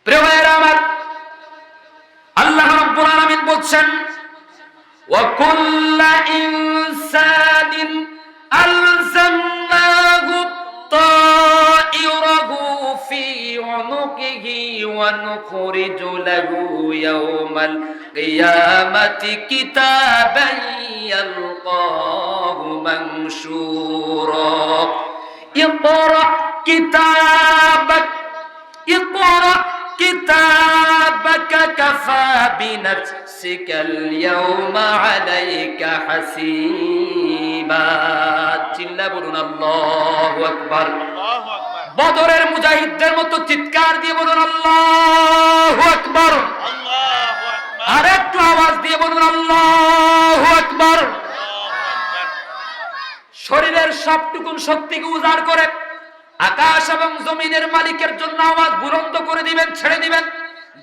প্রিয় ভাইয়েরা আমার, আল্লাহ রাব্বুল আলামিন বলছেন ওয়া কুল্লা ইনসানিন আলজামনাহু তাইরাহু ফি উনুকিহি ওয়া নুখরিজু লাহু ইয়াওমাল কিয়ামাতি কিতাবান ইয়ালকাহু মানশুরা ইকরা কিতাবাক اقرأ كتابك كفى بنفسك اليوم عليك حسيبا চিল্লা বলুন আল্লাহু আকবার। বদরের মুজাহিদদের মতো চিৎকার দিয়ে বলুন আল্লাহু আকবার। আর একটু আওয়াজ দিয়ে বলুন আল্লাহু আকবার। শরীরের সবটুকুন শক্তিকে উজাড় করে আকাশ এবং জমিনের মালিকের জন্য আওয়াজ বুলন্দ করে দিবেন, ছেড়ে দিবেন,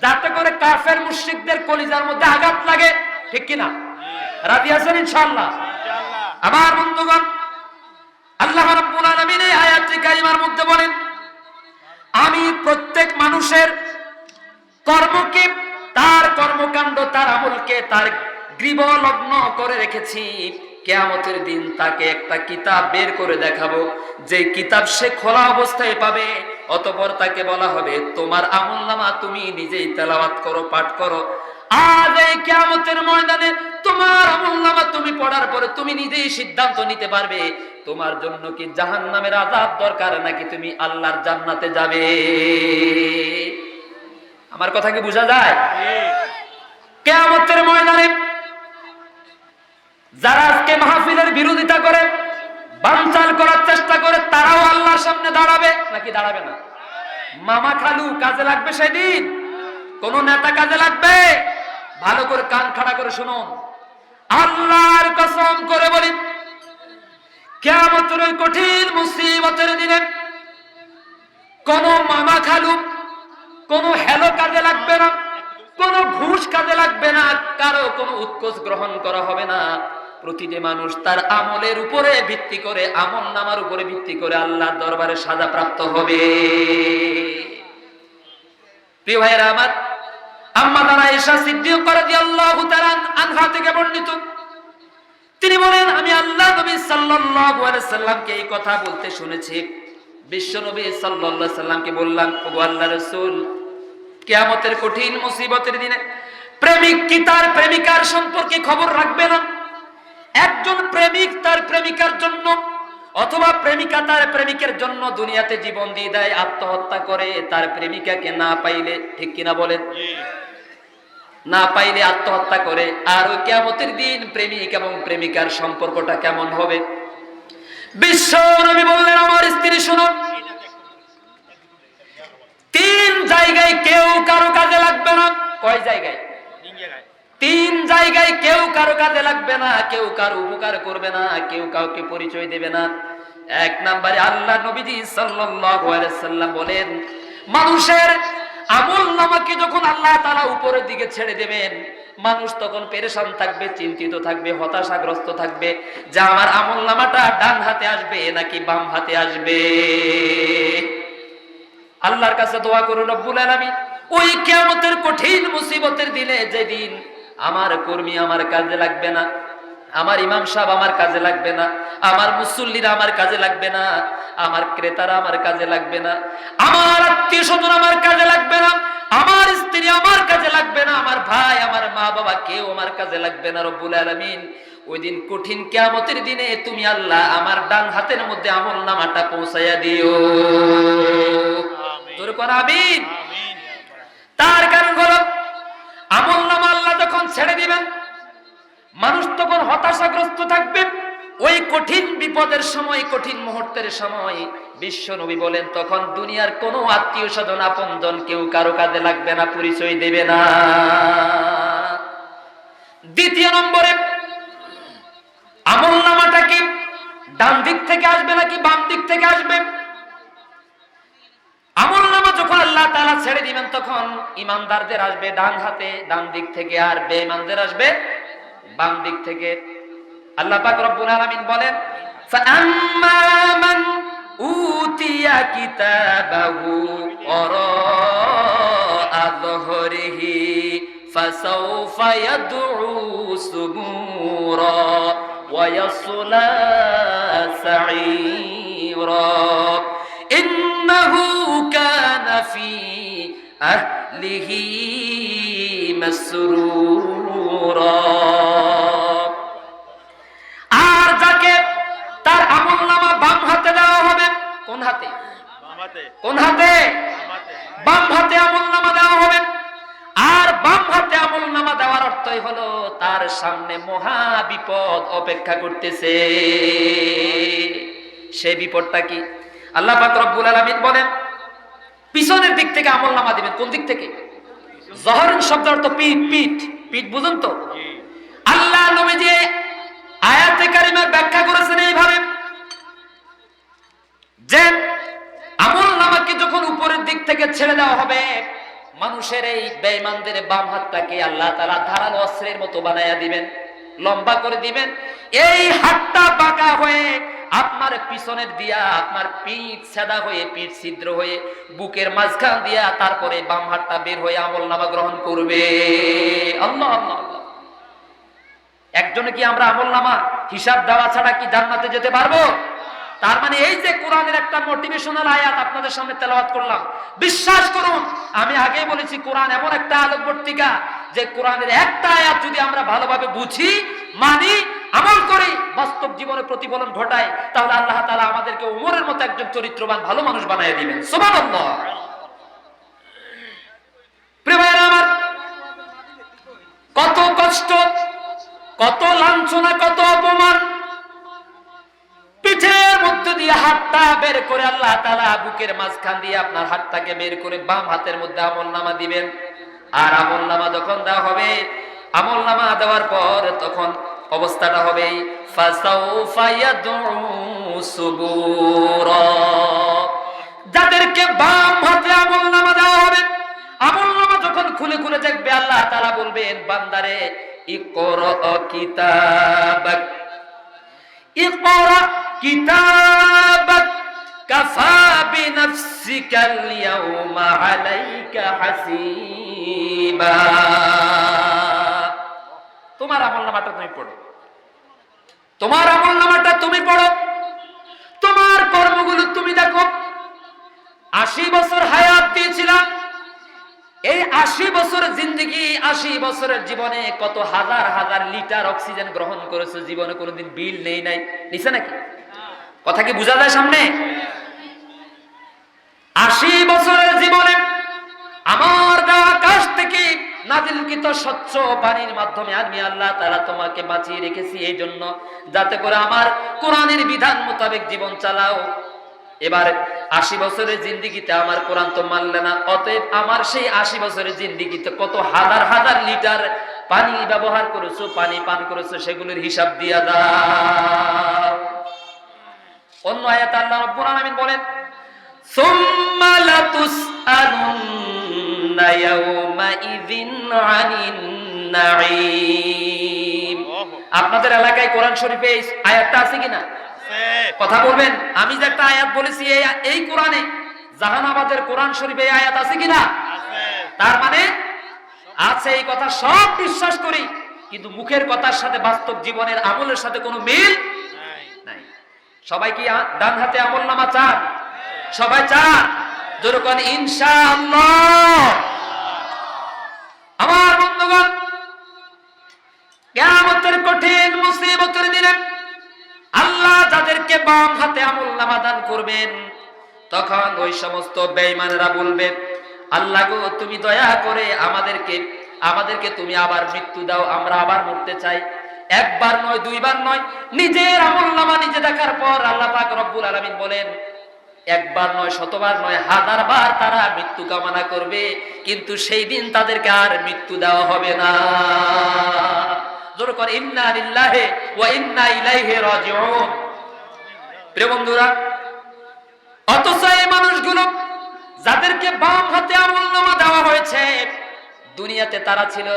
যাতে করে কাফের মুশরিকদের কলিজার মধ্যে আঘাত লাগে। ঠিক কিনা? রাজি আছেন ইনশাআল্লাহ? আমার বন্ধুগণ, আল্লাহ রাব্বুল আলামিন এই আয়াতটি কারিমার মধ্যে বলেন, আমি প্রত্যেক মানুষের কর্মকে, তার কর্মকাণ্ড, তার আমলকে তার গ্রীব লগ্ন করে রেখেছি। কিয়ামতের দিন তাকে একটা কিতাব বের করে দেখাবো, যে কিতাব সে খোলা অবস্থায় পাবে। অতঃপর তাকে বলা হবে, তোমার আমলনামা তুমি নিজেই তেলাওয়াত করো, পাঠ করো। আজ এই কিয়ামতের ময়দানে তোমার আমলনামা তুমি পড়ার পরে তুমি নিজেই সিদ্ধান্ত নিতে পারবে, তোমার জন্য কি জাহান্নামের আযাব দরকার নাকি তুমি আল্লাহর জান্নাতে যাবে। আমার কথা কি বোঝা যায়? কিয়ামতের ময়দানে যারা আজকে মাহফিলের বিরোধিতা করে, বানচাল করার চেষ্টা করে, তারাও আল্লাহর সামনে দাঁড়াবে নাকি দাঁড়াবে না? মামা খালু কাজে লাগবে সেদিন? কোন নেতা কাজে লাগবে? ভালো করে কান খাড়া করে শুনুন, আল্লাহর কসম করে বলি, কিয়ামতের ওই কঠিন মুসিবতের দিনে কোন মামা খালু, কোন হেলো কাজে লাগবে না, কোন ঘুষ কাজে লাগবে না, কারো কোনো উৎকোচ গ্রহণ করা হবে না। প্রতিটি মানুষ তার আমলের উপরে ভিত্তি করে, আমল নামার উপরে ভিত্তি করে আল্লাহর দরবারে সাজা প্রাপ্ত হবে। প্রিয় ভাইয়েরা আমার, আম্মা জানা আয়েশা সিদ্দিকা রাদিয়াল্লাহু তাআলা আনহা থেকে বর্ণিত, তিনি বলেন, আমি আল্লাহ নবী সাল্লাল্লাহু আলাইহি সাল্লামকে এই কথা বলতে শুনেছি। বিশ্ব নবী সাল্লাল্লাহু আলাইহি সাল্লামকে বললাম, ওগো আল্লাহর রাসূল, কিয়ামতের কঠিন মুসিবতের দিনে প্রেমিক কি তার প্রেমিকার সম্পর্কে খবর রাখবে না? একজন প্রেমিক তার প্রেমিকার জন্য, অথবা প্রেমিকা তার প্রেমিকের জন্য দুনিয়াতে জীবন দিয়ে দেয়, আত্মহত্যা করে তার প্রেমিকাকে না পাইলে। ঠিক কিনা বলেন? না পাইলে আত্মহত্যা করে। আর ওই কিয়ামতের দিন প্রেমিক এবং প্রেমিকার সম্পর্কটা কেমন হবে? বিশ্ব নবী বললেন, আমার স্ত্রী শুনো, তিন জায়গায় কেউ কারো কাজে লাগবে না। কয় জায়গায়? তিন জায়গায় কেউ কারো কাজে লাগবে না, কেউ কারো উপকার করবে না, কেউ কাউকে পরিচয় দেবে না। এক নম্বরে আল্লাহ নবীজি সাল্লাল্লাহু আলাইহি সাল্লাম বলেন, মানুষের আমলনামাকে যখন আল্লাহ তাআলা উপরের দিকে ছেড়ে দেবেন, মানুষ তখন পেরেশান থাকবে, চিন্তিত থাকবে, হতাশাগ্রস্ত থাকবে, যে আমার আমলনামাটা ডান হাতে আসবে নাকি বাম হাতে আসবে। আল্লাহর কাছে দোয়া করুন, রব্বুল আলামিন ওই কিয়ামতের কঠিন মুসিবতের দিনে, যেদিন আমার কর্মী আমার কাজে লাগবে না, আমার ইমাম সাহেব আমার কাজে লাগবে না, আমার মুসল্লিরা আমার কাজে লাগবে না, আমার ক্রেতারা আমার কাজে লাগবে না, আমার আত্মীয় স্বজন আমার কাজে লাগবে না, আমার স্ত্রী আমার কাজে লাগবে না, আমার ভাই, আমার মা বাবা কেউ আমার কাজে লাগবে না। রব্বুল আলামিন ওই দিন কঠিন কিয়ামতের দিনে তুমি আল্লাহ আমার ডান হাতের মধ্যে আমলনামাটা পৌঁছাইয়া দিও। তোর কোন আমিন? তার কারণ হলো, আমলনামা আল্লাহ যখন ছেড়ে দিবেন, মানুষ তখন হতাশাগ্রস্ত থাকবে। ওই কঠিন বিপদের সময়, কঠিন মুহূর্তের সময় বিশ্ব নবী বলেন, তখন দুনিয়ার কোনো আত্মীয় স্বজন, আপনজন কেউ কারো কাজে লাগবে না, পরিচয় দেবে না। দ্বিতীয় নম্বরে, আমলনামাটা কি ডান দিক থেকে আসবে নাকি বাম দিক থেকে আসবে? আমলনামা যখন আল্লাহ তাআলা ছেড়ে দিবেন, তখন ইমানদারদের আসবে ডান হাতে, ডান দিক থেকে, আর বেঈমানদের আসবে বাম দিক থেকে। আল্লাহ পাক রব্বুল আলামিন বলেন, ফাআম্মা মান উতিয়া কিতাবাহু ওয়ারাআ ফাসাউফা ইয়াদউ সুবুরা ওয়া ইয়াসলা সাঈরা ইন্নাহু কানা ফি আহলিহি মাসরুরা। আর যাকে তার আমলনামা বাম হাতে দেওয়া হবে, কোন হাতে? কোন হাতে? বাম হাতে আমলনামা দেওয়া হবে। আর বাম হাতে আমলনামা দেওয়ার অর্থই হলো তার সামনে মহা বিপদ অপেক্ষা করতেছে। সেই বিপদটা কি? আল্লাহ পাক রব্বুল আলামিন বলেন পিছনের দিক থেকে আমলনামা দিবেন। কোন দিক থেকে? জহরন শব্দের অর্থ পিঠ। পিঠ পিঠ বুঝুন তো? আল্লাহ নবীজি আয়াতে কারিমার ব্যাখ্যা করেছেন এইভাবে যে আমলনামাকে যখন উপরের দিক থেকে ছেড়ে দেওয়া হবে, মানুষের এই বেঈমানদের বাম হাতটাকে আল্লাহ তাআলা ধারালো অস্ত্রের মতো বানায়া দিবেন, লম্বা করে দিবেন। এই হাতটা বাঁকা হয়ে আপনার পিছনের দিয়া আপনার পিঠ সাদা হয়ে, পিঠ ছিদ্র হয়ে, বুকের মাঝখান দিয়া তারপরে বাম হাতটা বের হয়ে আমলনামা গ্রহণ করবে। আল্লাহ আল্লাহ আল্লাহ। একজনে কি আমরা আমলনামা হিসাব দেওয়া ছাড়া কি জান্নাতে যেতে পারবো? তার মানে এই যে কোরআনের একটা মোটিভেশনাল আয়াত আপনাদের সামনে তেলাওয়াত করলাম, বিশ্বাস করুন আমি আগেই বলেছি কোরআন এমন একটা আলোকবর্তিকা যে কোরআনের একটা আয়াত যদি আমরা ভালোভাবে বুঝি, মানি, আমল করি, বাস্তব জীবনে প্রতিফলন ঘটাই, তাহলে আল্লাহ তাআলা আমাদেরকে ওমরের মতো একজন চরিত্রবান ভালো মানুষ বানিয়ে দিবেন। সুবহানাল্লাহ। প্রিয় ভাইরা আমার, কত কষ্ট, কত লাঞ্ছনা, কত অপমান, পিঠের মধ্যে দিয়ে হাতটা বের করে আল্লাহ তাআলা বুকের মাঝখান দিয়ে আপনার হাতটাকে বের করে বাম হাতের মধ্যে আমলনামা দিবেন। আর আমলনামা যখন দেওয়া হবে, আমলনামা দেওয়ার পর তখন অবস্থাটা হবে ফাসাউফা ইয়াদউ সুবুরা। যাদেরকে বাম হাতে আমলনামা দেওয়া হবে, আমলনামা যখন খুলে খুলে দেখবে আল্লাহ তাআলা বলবেন বান্দারে ইকরা কিতাবাক, ইকরা কিতাবাক কাফা বিনাফসিকাল ইয়াউমা আলাইকা হাসিবা। তোমার আমলনামাটা তুমি পড়ো, তোমার আমলনামাটা তুমি পড়ো, তোমার কর্মগুলো তুমি দেখো। 80 বছর হায়াত দিয়েছিলাম, এই 80 বছরের জিন্দেগি, 80 বছরের জীবনে কত হাজার হাজার লিটার অক্সিজেন গ্রহণ করেছো, জীবনে কোনোদিন বিল নেই নাই, নিছে নাকি? কথা কি বোঝা যায় সামনে? 80 বছরের জীবনে আমার দেওয়া আকাশ থেকে নাজিলকৃত স্বচ্ছ পানির মাধ্যমে আমি আল্লাহ তাআলা তোমাকে বাঁচিয়ে রেখেছি এই জন্য যাতে করে আমার কোরআনের বিধান মোতাবেক জীবন চালাও। এবার 80 বছরের জিন্দেগিতে আমার কোরআন তো মানলে না, অতএব আমার সেই 80 বছরের জিন্দেগিতে কত হাজার হাজার লিটার পানি ব্যবহার করেছো, পানি পান করেছো, সেগুলোর হিসাব দিয়া দাও। অন্য আয়াতে আল্লাহ রাব্বুল আলামিন বলেন সুম্মা লাতুসআলুন্না ইয়াওমা ইযিন আনিন নাঈম। আপনাদের এলাকায় কোরআন শরীফে এই আয়াতটা আছে কিনা? কথা বলবেন। আমি যে একটা আয়াত বলেছি এই কোরআনে, জাহানাবাদের কোরআন শরীফে এই আয়াত আছে কিনা? তার মানে আছে, এই কথা সব বিশ্বাস করি, কিন্তু মুখের কথার সাথে বাস্তব জীবনের আমলের সাথে কোনো মিল নাই। সবাই কি ডান হাতে আমলনামা চান? সবাই চান? জোরে কোন ইনশাআল্লাহ। আমার বন্ধুগণ, কিয়ামতের কঠিন মুসিবতের দিনে আল্লাহ যাদেরকে বাম হাতে আমলনামা দান করবেন, তখন ওই সমস্ত বেঈমানেরা বলবে আল্লাহ গো তুমি দয়া করে আমাদেরকে তুমি আবার মৃত্যু দাও, আমরা আবার মরতে চাই। একবার নয়, দুইবার নয়, নিজের আমলনামা নিজে দেখার পর আল্লাহ পাক রব্বুল আলামিন বলেন একবার নয়, শতবার নয়, হাজার বার তারা মৃত্যু কামনা করবে, কিন্তু সেই দিন তাদেরকে আর মৃত্যু দেওয়া হবে না। জোরে করে ইন্না লিল্লাহি ওয়া ইন্না ইলাইহি রাজিউন। প্রিয় বন্ধুরা, অথচ এই মানুষগুলো যাদেরকে বাম হাতে আমলনামা দেওয়া হয়েছে, দুনিয়াতে তারা ছিল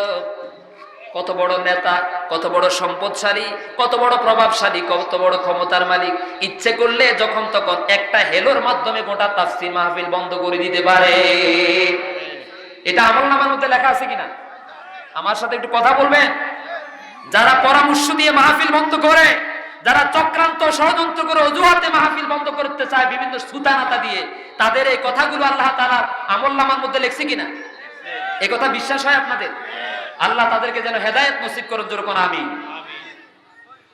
কত বড় নেতা, কত বড় সম্পদশালী, কত বড় প্রভাবশালী, কত বড় ক্ষমতার মালিক। ইচ্ছে করলে যখন তখন একটা হেলোর মাধ্যমে গোটা তাফসীর মাহফিল বন্ধ করে দিতে পারে। এটা আমলনামার মধ্যে লেখা আছে কিনা? আমার সাথে একটু কথা বলবেন। যারা পরামর্শ দিয়ে মাহফিল বন্ধ করে, যারা চক্রান্ত ষড়যন্ত্র করে অজুহাতে মাহফিল বন্ধ করতে চায় বিভিন্ন সুতানাতা দিয়ে, তাদের এই কথাগুলো আল্লাহ তাআলা আমলনামার মধ্যে লিখছে কিনা? এই কথা বিশ্বাস হয় আপনাদের? আল্লাহ তাদেরকে যেন হেদায়েত নসিব করেন, জোরে কোন আমিন।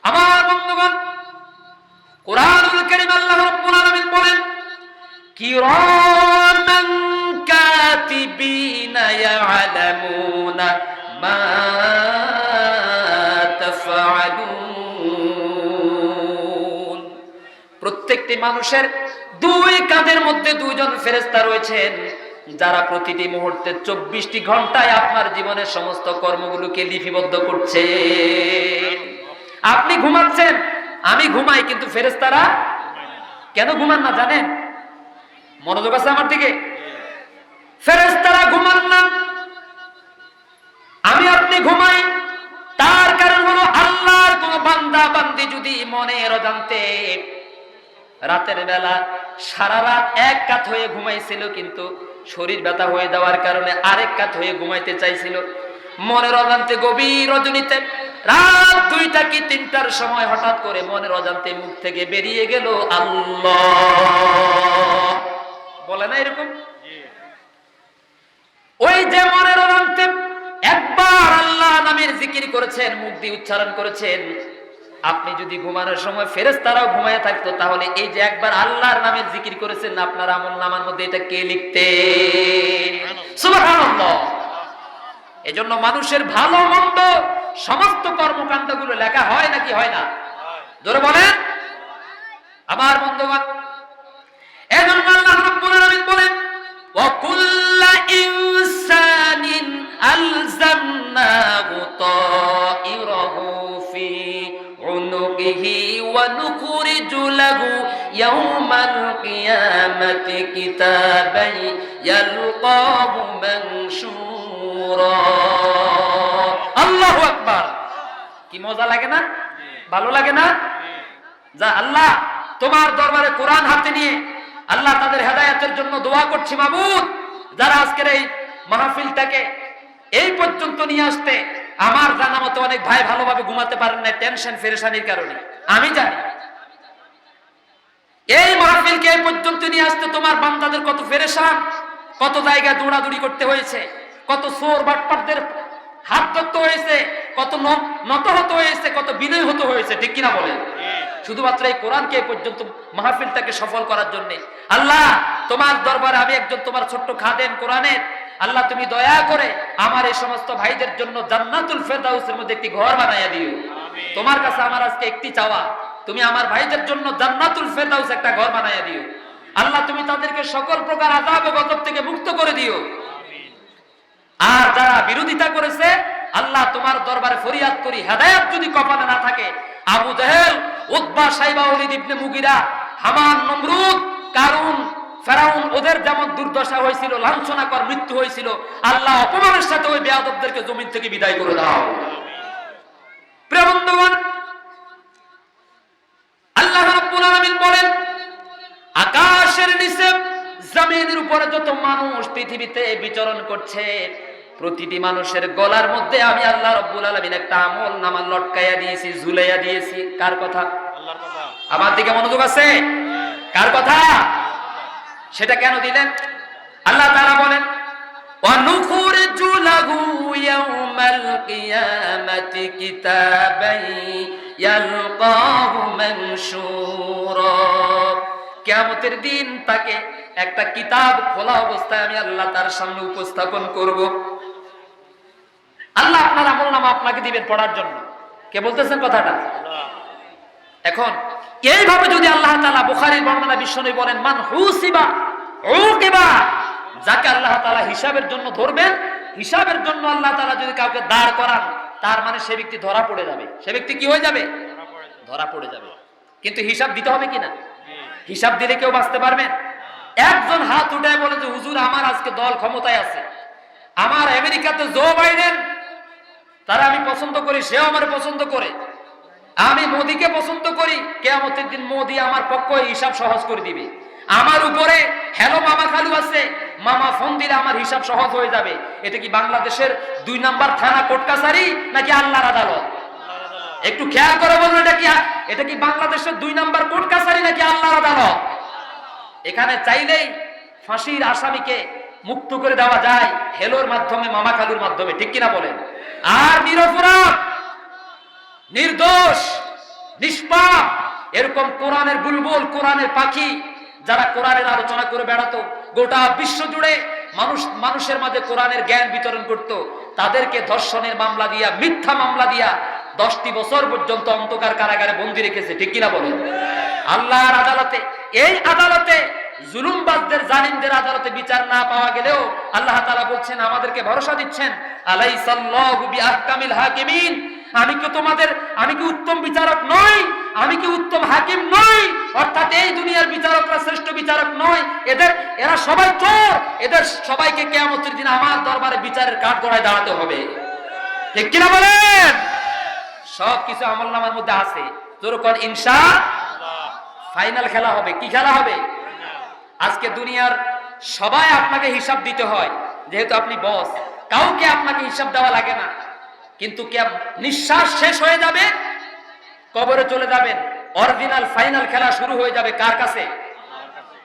আমার বন্ধুগণ, কুরআনুল কারীম আল্লাহ রাব্বুল আলামিন বলেন, কিরামান কাতিবিনা ইয়ালামুনা মা তাফআলুন। প্রত্যেকটি মানুষের দুই কাঁধের মধ্যে দুইজন ফেরেশতা রয়েছেন, যারা প্রতিটি মুহূর্তে 24টি ঘন্টায় আপনার জীবনের সমস্ত কর্মগুলোকে লিপিবদ্ধ করছে। আপনি ঘুমাচ্ছেন, আমি ঘুমাই, কিন্তু ফেরেশতারা কেন ঘুমান না জানেন? মনোযোগ আছে আমার দিকে? ফেরেশতারা ঘুমান না, আমি আপনি ঘুমাই, তার কারণ হলো আল্লাহর কোন বান্দা বান্দি যদি মনের অজান্তে রাতের বেলা সারা রাত এক কাত হয়ে ঘুমাইছিল, কিন্তু শরীর ব্যথা হয়ে যাওয়ার কারণে আরেক কাত হয়ে ঘুমাইতে চাইছিল, মনের অজান্তে গভীর রজনীতে রাত 2টা কি 3টার সময় হঠাৎ করে মনের অজান্তে মুখ থেকে বেরিয়ে গেল আল্লাহ, বলে না এরকম? ওই যে মনের অজান্তে একবার আল্লাহ নামের জিকির করেছেন, মুখ দিয়ে উচ্চারণ করেছেন, আপনি যদি ঘুমানোর সময় ফেরেশতারাও ঘুমায় থাকতো, তাহলে এই যে একবার আল্লাহর নামের জিকির করেছেন আপনার আমলনামার মধ্যে এটা কে লিখতে? সুবহানাল্লাহ। এজন্য মানুষের ভালো মন্দ সমস্ত কর্মকাণ্ডগুলো লেখা হয় নাকি হয় না? জোরে বলেন। আমার বন্ধুগণ, এজন্য আল্লাহ রাব্বুল আলামিন বলেন, ওয়া কুল্লা ইনসানিন আলজামনাহু তাইরাহু ফি উনুকিহি ওয়া নুখরিজু লাহু ইয়াওমাল কিয়ামাতি কিতাবান ইয়ালকাহু মানশুরা। আল্লাহু আকবার। কি মজা লাগে না? ভালো লাগে না? যা আল্লাহ তোমার দরবারে কোরআন হাতে নিয়ে আল্লাহ তাদের হেদায়েতের জন্য দোয়া করছি মাবুদ, যারা আজকের এই মাহফিলটাকে এই পর্যন্ত নিয়ে আসতে, আমার জানা মতো অনেক ভাই ভালোভাবে ঘুমাতে পারেন না টেনশন পেরেশানির কারণে, আমি জানি। এই মাহফিলকে এই পর্যন্ত নিয়ে আসতে তোমার বান্দাদের কত পেরেশান, কত জায়গায় দৌড়াদৌড়ি করতে হয়েছে, কত চোর বাটপারদের হাত ধরতে হয়েছে, কত নত হতে হয়েছে, কত বিনয় হতে হয়েছে, ঠিক কিনা বলেন? শুধুমাত্র এই কোরআনকে এই পর্যন্ত মাহফিলটাকে সফল করার জন্য। আল্লাহ তোমার দরবারে আমি একজন তোমার ছোট্ট খাদেম কোরআনের, আল্লাহ তুমি দয়া করে আমার এই সমস্ত ভাইদের জন্য জান্নাতুল ফেরদাউসের মধ্যে একটি ঘর বানাইয়া দিও। তোমার কাছে আমার আজকে একটি চাওয়া, তুমি আমার ভাইদের জন্য জান্নাতুল ফেরদাউস একটা ঘর বানাইয়া দিও। আল্লাহ তুমি তাদেরকে সকল প্রকার আযাব ও গজব থেকে মুক্ত করে দিও। আর যারা বিরোধিতা করেছে, আল্লাহ তোমার দরবারে ফরিয়াদ করি, হেদায়েত যদি কপালে না থাকে, আবু জাহেল, উতবা, সাইবা, ওয়ালিদ ইবনে মুগিরা, হামান, নমরুদ, কারুন, ফেরাউন, ওদের যেমন দুর্দশা হয়েছিল, লাঞ্ছনাকর মৃত্যু হয়েছিল, আল্লাহ অপমানের সাথে ওই বেয়াদবদেরকে জমিন থেকে বিদায় করে দাও। প্রিয় বন্ধুগণ, আল্লাহ রাব্বুল আলামিন বলেন, আকাশের নিচে জমিনের উপরে যত মানুষ পৃথিবীতে বিচরণ করছে, প্রতিটি মানুষের গলার মধ্যে আমি আল্লাহ রাব্বুল আলামিন একটা আমল নামা লটকাইয়া দিয়েছি, ঝুলাইয়া দিয়েছি। কার কথা? আল্লাহর কথা। আমার দিকে মনোযোগ আছে? কার কথা? সেটা কেন দিলেন? আল্লাহ তাআলা বলেন, ওয়া নুখরিজু লাহু ইয়াওমাল কিয়ামাতি কিতাবান ইয়ালকাহু মানশুরা। কিয়ামতের দিন তাকে একটা কিতাব খোলা অবস্থায় আমি আল্লাহ তার সামনে উপস্থাপন করব। আল্লাহ আপনার আমলনামা আপনাকে দিবেন পড়ার জন্য। কে বলতেছেন কথাটা? এখন এইভাবে যদি আল্লাহ তাআলা বুখারীর বর্ণনা বিশ্বনবী বলেন, মান হুসিবা উকিবা, যাকে আল্লাহ তাআলা হিসাবের জন্য ধরবেন, হিসাবের জন্য আল্লাহ তাআলা যদি কাউকে দাঁড় করান, তার মানে সে ব্যক্তি ধরা পড়ে যাবে। সে ব্যক্তি কি হয়ে যাবে? ধরা পড়ে যাবে। কিন্তু হিসাব দিতে হবে কিনা? হিসাব দিলে কেউ বাঁচতে পারবেন? একজন হাত উঠায় বলে যে হুজুর আমার আজকে দল ক্ষমতায় আছে, আমার আমেরিকাতে জো বাইডেন, তারা আমি পছন্দ করি, সেও আমার পছন্দ করে, আমি মোদিকে পছন্দ করি, কিয়ামতের দিন মোদি আমার পক্ষ হিসাব সহজ করে দিবে। আমার উপরে হ্যালো মামা খালু আছে, মামা ফোন দিলে আমার হিসাব সহজ হয়ে যাবে। এটা কি বাংলাদেশের 2 নাম্বার থানা কোর্ট কাছারি নাকি আল্লাহর আদালত? একটু খেয়াল করে বলুন, এটা কি বাংলাদেশের 2 নাম্বার কোর্ট কাছারি নাকি আল্লাহর আদালত? এখানে চাইলেই ফাঁসির আসামিকে মুক্ত করে দেওয়া যায় হেলোর মাধ্যমে, মামা খালুর মাধ্যমে, ঠিক কিনা বলেন? আর নিরপরাধ, নির্দোষ, নিষ্পাপ এরকম কোরআনের বুলবুল, কোরআনের পাখি যারা কোরআনের আলোচনা করে বেড়াতো, গোটা বিশ্ব জুড়ে মানুষের মাঝে কোরআনের জ্ঞান বিতরণ করত, তাদেরকে ধর্ষণের মামলা দিয়া, মিথ্যা মামলা দিয়া 10টি বছর পর্যন্ত অন্ধকার কারাগারে বন্দী রেখেছে, ঠিক কিনা বলেন? আল্লাহর আদালতে, এই আদালতে জুলুমবাজদের, জালিমদের আদালতে বিচার না পাওয়া গেলেও আল্লাহ তাআলা বলছেন, আমাদেরকে ভরসা দিচ্ছেন, আলাইসাল্লাহু বিআহকামিল হাকিমিন, আমি কি উত্তম বিচারক নই? আমি কি উত্তম হাকিম নই? অর্থাৎ এই দুনিয়ার বিচারকরা শ্রেষ্ঠ বিচারক নয়, এরা সবাই চোর, এদের সবাইকে কিয়ামতের দিন আমার দরবারে বিচারের কাঠগড়ায় দাঁড়াতে হবে, ঠিক কিনা বলেন? সবকিছু আমলনামার মধ্যে আছে। যখন ইনশাআল্লাহ ফাইনাল খেলা হবে, কি খেলা হবে? আজকে দুনিয়ার সবাই আপনাকে হিসাব দিতে হয়, যেহেতু আপনি বস, কাউকে আপনাকে হিসাব দেওয়া লাগে না। কিন্তু নিঃশ্বাস শেষ হয়ে যাবে, কবরে চলে যাবেন, অরিজিনাল ফাইনাল খেলা শুরু হয়ে যাবে কার কাছে?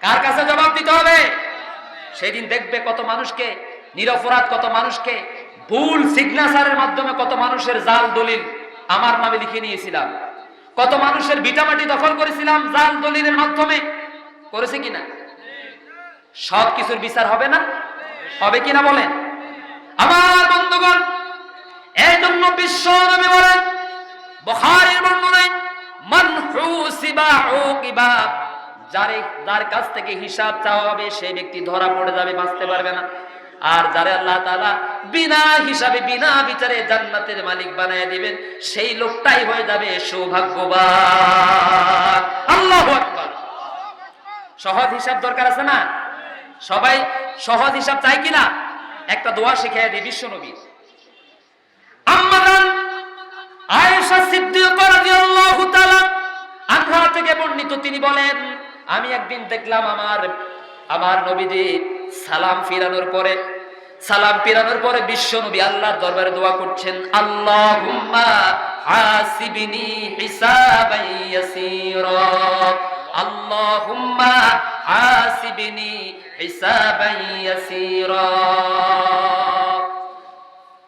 কার কাছে জবাব দিতে হবে? সেদিন দেখবে কত মানুষকে, নিরপরাধ কত মানুষকে ভুল সিগনেচারের মাধ্যমে, কত মানুষের জাল দলিল আমার নামে লিখে নিয়েছিলাম, কত মানুষের ভিটামাটি দখল করেছিলাম জাল দলিলের মাধ্যমে, করেছে কিনা? সব কিছুর বিচার হবে না? হবে কিনা বলেন? আমার বন্ধুগণ, এই জন্য বিশ্ব নবী বলেন, বুখারীর বর্ণনায়, মান হুসিবা উকিবা, যার কাছ থেকে হিসাব চাওয়া হবে সেই ব্যক্তি ধরা পড়ে যাবে, বাঁচতে পারবে না। আর যারে আল্লাহ তাআলা বিনা হিসাবে, বিনা বিচারে জান্নাতের মালিক বানায় দিবেন, সেই লোকটাই হয়ে যাবে সৌভাগ্যবান। আল্লাহু আকবার। সহজ হিসাব দরকার আছে না? সবাই সহজ হিসাব চাই কিনা? একটা দোয়া শিখিয়ে দিই বিশ্ব নবী। আম্মাজান আয়েশা সিদ্দিকা রাদিয়াল্লাহু তাআলা আনহা থেকে বর্ণিত, তিনি বলেন, আমি একদিন দেখলাম আমার নবীজি সালাম ফিরানোর পরে বিশ্ব নবী আল্লাহর দরবারে দোয়া করছেন, আল্লাহুম্মা হাসিবনি হিসাবান ইয়াসীরা, আল্লাহুম্মা হাসিবনি হিসাবান ইয়াসীরা।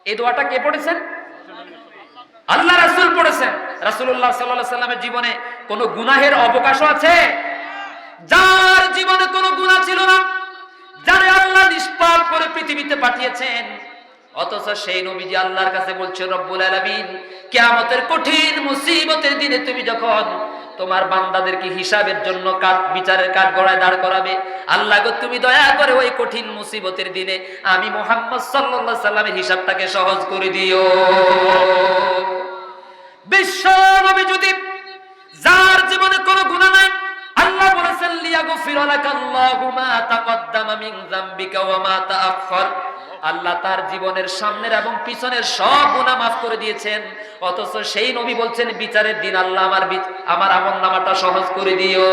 এই দোয়াটা কে পড়েছেন? আল্লাহ রাসূল পড়েছেন। রাসূলুল্লাহ সাল্লাল্লাহু আলাইহি সাল্লামের জীবনে কোনো গুনাহের অবকাশ আছে? যার জীবনে কোনো গুনাহ ছিল না, যারে আল্লাহ নিষ্পাপ করে পৃথিবীতে পাঠিয়েছেন, অথচ সেই নবীজি আল্লাহর কাছে বলছেন, রব্বুল আলামিন, কিয়ামতের কঠিন মুসিবতের দিনে তুমি যখন তোমার বান্দাদেরকে হিসাবের জন্য বিচারের কাঠগড়ায় দাঁড় করাবে, আল্লাহ গো তুমি দয়া করে ওই কঠিন মুসিবতের দিনে আমি মুহাম্মদ সাল্লাল্লাহু আলাইহি সাল্লামের হিসাবটাকে সহজ করে দিও। বিশ্ব নবী যদি, যার জীবনে কোনো গুনাহ নাই, আল্লাহ বলেছেন, লিয়াগফির লাকাল্লাহু মা তাকদ্দামা মিন যামবিকা ওয়া মা তাআখার, আল্লাহ তার জীবনের সামনের এবং পিছনের সব গুনাহ মাফ করে দিয়েছেন, অথচ সেই নবী বলছেন বিচারের দিন আল্লাহ আমার আমলনামাটা সহজ করে দিও।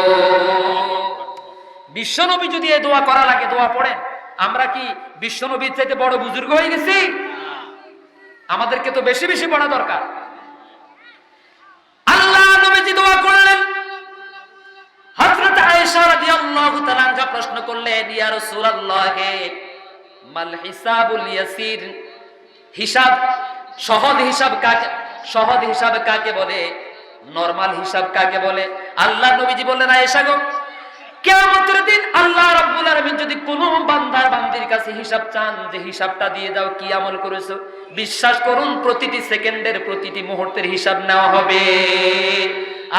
বিশ্ব নবী যদি এই দোয়া করা লাগে, দোয়া পড়েন, আমরা কি বিশ্ব নবীর চাইতে বড় বুজুর্গ হয়ে গেছি? আমাদেরকে তো বেশি বেশি পড়া দরকার। আল্লাহ নবীজি দোয়া করলেন। হযরত আয়েশা রাদিয়াল্লাহু তাআলা আনহা প্রশ্ন করলেন, ইয়া রাসূলুল্লাহ, মাল হিসাবুল ইয়াসির, হিসাব সহজ হিসাব কাকে বলে, নরমাল হিসাব কাকে বলে? আল্লাহ নবীজি বললেন, আয়েশা গো, কিয়ামতের দিন আল্লাহ রাব্বুল আলামিন যদি কোনো বান্দির কাছে হিসাব চান, যে হিসাবটা দিয়ে দাও, কি আমল করেছো, বিশ্বাস করুন প্রতিটি সেকেন্ডের, প্রতিটি মুহূর্তের হিসাব নেওয়া হবে।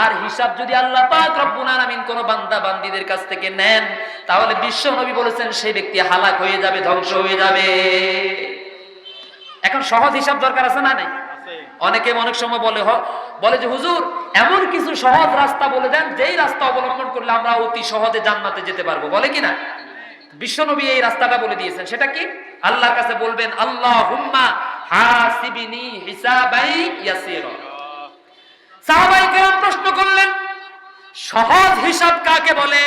আর হিসাব যদি আল্লাহ পাক রব্বুল আলামিন কোন বান্দিদের কাছ থেকে নেন, তাহলে বিশ্ব নবী বলেছেন সেই ব্যক্তি হালাক হয়ে যাবে, ধ্বংস হয়ে যাবে। এখন সহজ হিসাব দরকার আছে না নাই? অনেকে অনেক সময় বলে যে হুজুর এমন কিছু সহজ রাস্তা বলে দেন, যেই রাস্তা অবলম্বন করলে আমরা অতি সহজে জান্নাতে যেতে পারবো, বলে কিনা? বিশ্বনবী এই রাস্তাটা বলে দিয়েছেন। সেটা কি? আল্লাহর কাছে বলবেন, আল্লাহুম্মা হাসিবনি হিসাবাই ইয়াসীরা। সাহাবায়ে কেরাম প্রশ্ন করলেন, সহজ হিসাব কাকে বলে?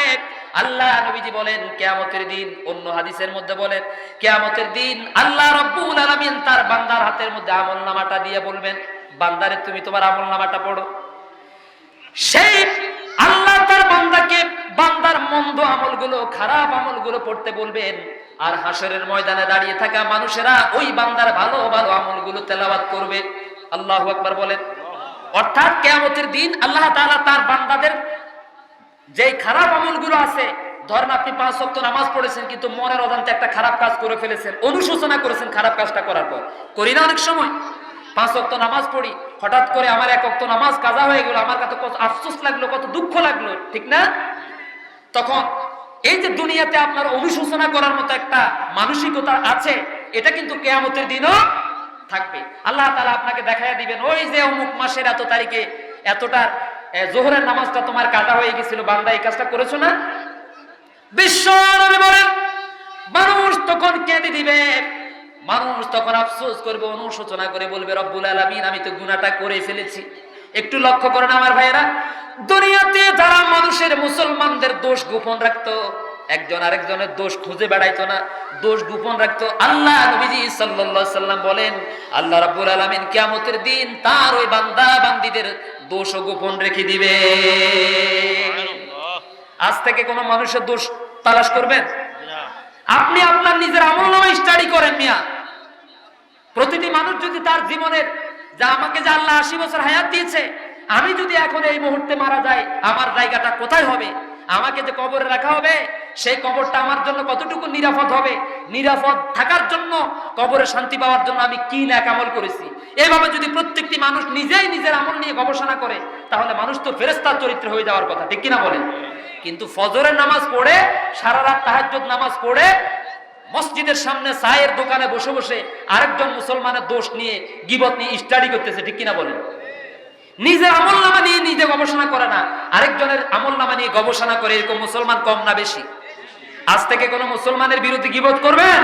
আল্লাহ নবীজি বলেন কিয়ামতের দিন, অন্য হাদিসের মধ্যে বলেন কিয়ামতের দিন আল্লাহ রাব্বুল আলামিন তার বান্দার হাতের মধ্যে আমলনামাটা দিয়ে বলবেন, বান্দারে তুমি তোমার আমলনামাটা পড়ো। সেই আল্লাহ তার বান্দাকে বান্দার মন্দ আমলগুলো, খারাপ আমলগুলো পড়তে বলবেন, আর হাসরের ময়দানে দাঁড়িয়ে থাকা মানুষেরা ওই বান্দার ভালো ভালো আমলগুলো তেলাওয়াত করবে। আল্লাহু আকবার বলেন। অর্থাৎ কিয়ামতের দিন আল্লাহ তাআলা তার বান্দাদের যেই খারাপ আমলগুলো আছে, ধরেন আপনি 5 ওয়াক্ত নামাজ পড়েছেন কিন্তু মনের অজান্তে একটা খারাপ কাজ করে ফেলেছেন, অনুশোচনা করেছেন খারাপ কাজটা করার পর। করি না অনেক সময়? 5 ওয়াক্ত নামাজ পড়ি, হঠাৎ করে আমার 1 ওয়াক্ত নামাজ কাজা হয়ে গেল, আমার কাছে কত আফসোস লাগলো, কত দুঃখ লাগলো, ঠিক না? তখন এই যে দুনিয়াতে আপনার অনুশোচনা করার মতো একটা মানসিকতা আছে, এটা কিন্তু কিয়ামতের দিনও থাকবে। আল্লাহ তাআলা আপনাকে দেখাইয়া দিবেন, ওই যে অমুক মাসের এত তারিখে এতটার জোহরের নামাজটা তোমার কাজা হয়ে গেছিল, বান্দা এই কাজটা করেছো না? বিশ্ব নবী বলেন, মানুষ তখন কেঁদে দিবে, মানুষ তখন আফসোস করবে, অনুশোচনা করে বলবে, রব্বুল আলামিন আমি তো গুনাহটা করে ফেলেছি। একটু লক্ষ্য করেন আমার ভাইয়েরা, দুনিয়াতে যারা মানুষের মুসলমানদের দোষ গোপন রাখতো, একজন আরেকজনের দোষ খুঁজে বেড়াইতো না, দোষ গোপন রাখতো, আল্লাহ নবীজি সাল্লাল্লাহু আলাইহি সাল্লাম বলেন আল্লাহ রাব্বুল আলামিন কিয়ামতের দিন তার ওই বান্দা বান্দীদের দোষ গোপন রেখে দিবে। আজ থেকে কোন মানুষের দোষ তালাশ করবেন? আপনি আপনার নিজের আমলনামা স্টাডি করেন মিয়া। প্রতিটি মানুষ যদি তার জীবনের, যা আমাকে যে আল্লাহ 80 বছর হায়াত দিয়েছে, আমি যদি এখন এই মুহূর্তে মারা যাই, আমার জায়গাটা কোথায় হবে? আমাকে যে কবরে রাখা হবে, সেই কবরটা আমার জন্য কতটুকু নিরাপদ হবে? নিরাপদ থাকার জন্য, কবরে শান্তি পাওয়ার জন্য আমি কি নেক আমল করেছি? এইভাবে যদি প্রত্যেকটি মানুষ নিজেই নিজের আমল নিয়ে গবেষণা করে, তাহলে মানুষ তো ফেরেশতার চরিত্র হয়ে যাওয়ার কথা, ঠিক কিনা বলেন? কিন্তু ফজরের নামাজ পড়ে, সারা রাত তাহাজ্জুদ নামাজ পড়ে, মসজিদের সামনে চায়ের দোকানে বসে বসে আরেকজন মুসলমানের দোষ নিয়ে, গীবত নিয়ে স্টাডি করতেছে, ঠিক কিনা বলেন? নিজের আমলনামা নিয়ে নিজে গবেষণা করে না, আরেকজনের আমলনামা নিয়ে গবেষণা করে, এরকম মুসলমান কম না বেশি? আজ থেকে কোন মুসলমানের বিরুদ্ধে গীবত করবেন?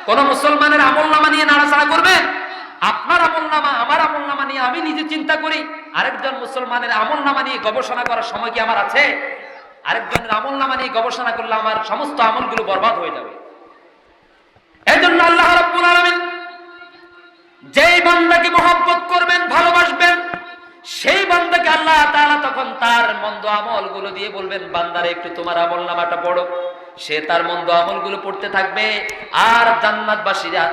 কোন মুসলমানের আমলনামা নিয়ে নাড়াচাড়া করবেন? আপনার আমলনামা, আমার আমলনামা নিয়ে আমি নিজে চিন্তা করি, আরেকজন মুসলমানের আমলনামা নিয়ে গবেষণা করার সময় কি আমার আছে? আরেকজনের আমলনামা নিয়ে গবেষণা করলে আমার সমস্ত আমলগুলো বরবাদ হয়ে যাবে। এজন্য আল্লাহ রাব্বুল আলামিন যেই বান্দাকে মহব্বত করবেন, ভালোবাসবেন, সেই বান্দাকে আল্লাহ তাআলা তখন তার মন্দ আমলগুলো দিয়ে বলবেন, বান্দারে একটু তোমার আমলনামাটা পড়ো। সে তার মন্দ আমলগুলো পড়তে থাকবে, আর জান্নাতবাসীরা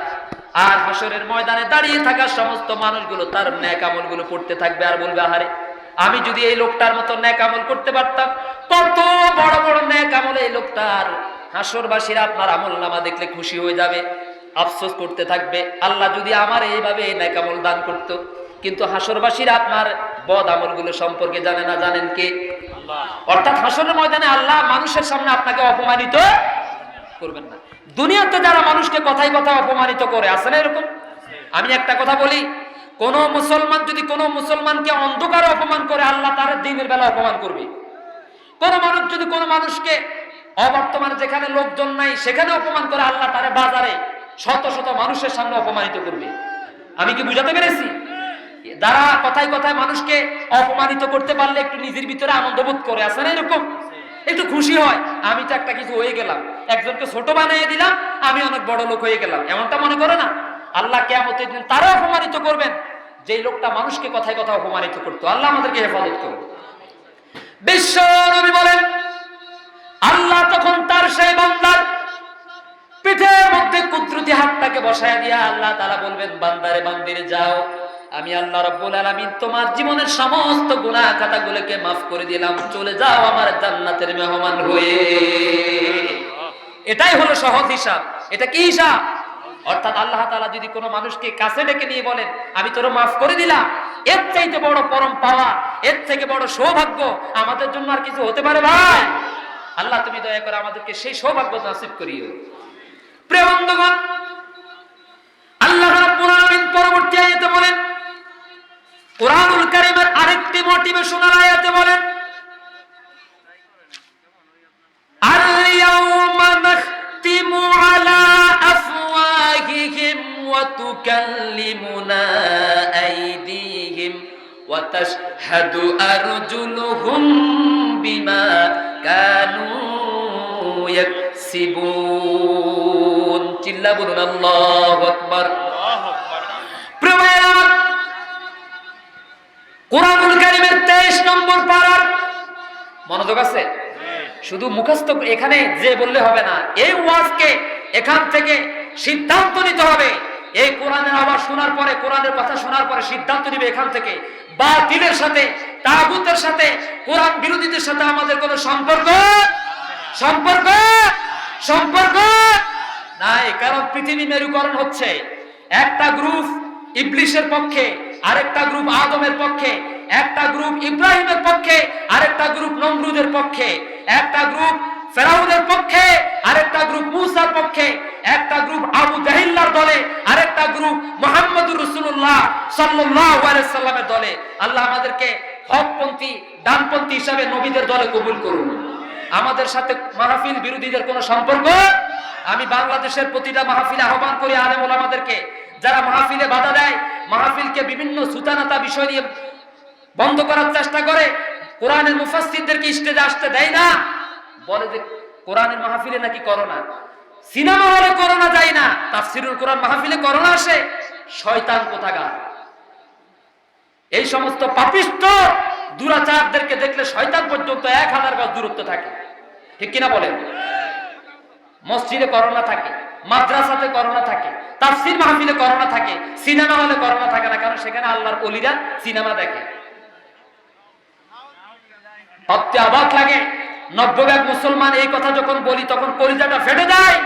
আর হাসরের ময়দানে দাঁড়িয়ে থাকা সমস্ত মানুষগুলো তার নেক আমলগুলো পড়তে থাকবে, আর বলবে, আহারে আমি যদি এই লোকটার মতো নেক আমল করতে পারতাম, কত বড় বড় নেক আমল এই লোকটার। হাসরবাসীরা আপনার আমলনামা দেখলে খুশি হয়ে যাবে, আফসোস করতে থাকবে, আল্লাহ যদি আমার এইভাবে নেক আমল দান করতো। কিন্তু হাসরবাসীরা আপনার বদ আমলগুলো সম্পর্কে জানে না, জানেন কে? আল্লাহ। অর্থাৎ হাসরের ময়দানে আল্লাহ মানুষের সামনে আপনাকে অপমানিত করবেন না। দুনিয়াতে যারা মানুষকে কথায় কথায় অপমানিত করে, আছে না এরকম? আমি একটা কথা বলি, কোন মুসলমান যদি কোন মুসলমানকে অন্ধকারে অপমান করে, আল্লাহ তার দিনের বেলা অপমান করবে। কোন মানুষ যদি কোন মানুষকে অবর্তমানে যেখানে লোকজন নাই সেখানে অপমান করে, আল্লাহ তারে বাজারে শত শত মানুষের সামনে অপমানিত করবে। আমি কি বুঝাতে পেরেছি? যারা কথায় কথায় মানুষকে অপমানিত করতে পারলে একটু নিজের ভিতরে আনন্দ বোধ করে, আছে না এরকম? একটু খুশি হয়, আমি তো একটা কিছু হয়ে গেলাম, একজনকে ছোট বানিয়ে দিলাম, আমি অনেক বড় লোক হয়ে গেলাম, এমনটা মনে করে না? আল্লাহ কিয়ামতের দিন তারা অপমানিত করবেন যেই লোকটা মানুষকে কথায় কথায় অপমানিত করতো। আল্লাহ আমাদেরকে হেফাজত করুন। বিশ্ব নবী বলেন, আল্লাহ তখন তার সেই বান্দার পিঠের মধ্যে কুদরতি হাতটাকে বসায় দিয়া আল্লাহ তাআলা বলবেন, বান্দারে বান্দিরে যাও, আমি আল্লাহ রাব্বুল আলামিন তোমার জীবনের সমস্ত গুনাহ খাতাগুলোকে মাফ করে দিলাম, চলে যাও আমার জান্নাতের মেহমান হয়ে। এটাই হলো সহজ হিসাব। এটা কি হিসাব? অর্থাৎ আল্লাহ তাআলা যদি কোনো মানুষকে কাছে ডেকে নিয়ে বলেন, আমি তোর মাফ করে দিলাম, এর চাইতে বড় পরম পাওয়া, এর থেকে বড় সৌভাগ্য আমাদের জন্য আর কিছু হতে পারে ভাই? আল্লাহ তুমি দয়া করে আমাদেরকে সেই সৌভাগ্য নসিব করিও। প্রিয় বন্ধুগণ, আল্লাহ রাব্বুল আলামিন পরবর্তী আয়াতে বলেন, কুরআনুল কারীমের আরেকটি মোটিভেশনাল আয়াতে বলেন, আল ইয়াউমা নাখতিমু আলা আফওয়াহিহিম ওয়া তুকাল্লিমুনা আইদিহিম ওয়া তাশহাদু আরজুলুহুম বিমা কানু ইয়াকসিবুন। চিল্লা বলুন আল্লাহু আকবার। প্রিয় ভাইরা আমার, কোরআনুল কারীমের 23 নম্বর পারার মনোযোগ আছে? শুধু মুখস্থ এখানে যে বললে হবে না, এই ওয়াজকে এখান থেকে সিদ্ধান্ত নিতে হবে। এই কোরআনের আওয়াজ শোনার পরে, কোরআনের কথা শোনার পরে সিদ্ধান্ত নিবে এখান থেকে বাতিলের সাথে, তাগুতের সাথে, কোরআন বিরোধীদের সাথে আমাদের কোনো সম্পর্ক নাই। কারণ পৃথিবী মেরুকরণ হচ্ছে, একটা গ্রুপ ইবলিশের পক্ষে, আরেকটা গ্রুপ আদমের পক্ষে, একটা গ্রুপ ইব্রাহিমের পক্ষে, আরেকটা গ্রুপ নমরুদের পক্ষে, একটা গ্রুপ ফেরাউনের পক্ষে, আরেকটা গ্রুপ মূসার পক্ষে, একটা গ্রুপ আবু জাহিল্লার দলে, আরেকটা গ্রুপ মুহাম্মদুর রাসূলুল্লাহ সাল্লাল্লাহু আলাইহি সাল্লামের দলে। আল্লাহ আমাদেরকে হকপন্থী, ডানপন্থী হিসাবে নবীদের দলে কবুল করুন। আমাদের সাথে মাহফিল বিরোধীদের কোনো সম্পর্ক। আমি বাংলাদেশের প্রতিটা মাহফিলে আহ্বান করি আলেম ওলামাদেরকে, যারা মাহফিলে বাধা দেয়, মাহফিলকে বিভিন্ন সুতানাতা বিষয় নিয়ে বন্ধ করার চেষ্টা করে, কোরআনের মুফাসসিরদেরকে স্টেজে আসতে দেয় না, বলে যে কোরআনের মাহফিলে নাকি করোনা, সিনেমা হলে করোনা যায় না, তাফসিরুল কোরআন মাহফিলে করোনা আসে। শয়তান কোথাকার! এই সমস্ত পাপিষ্ঠ দুরাচারদেরকে দেখলে শয়তান পর্যন্ত 1000 গজ দূরত্ব থাকে। ঠিক কিনা বলেন? মসজিদে করোনা থাকে, মাদ্রাসাতে করোনা থাকে, তাফসির মাহফিলে করোনা থাকে, সিনেমা হলে করোনা থাকে না, কারণ সেখানে আল্লাহর ওলিরা সিনেমা দেখে। ভাবতে অবাক লাগে, 90% মুসলমান এই কথা যখন বলি তখন কলিজাটা ফেটে যায়।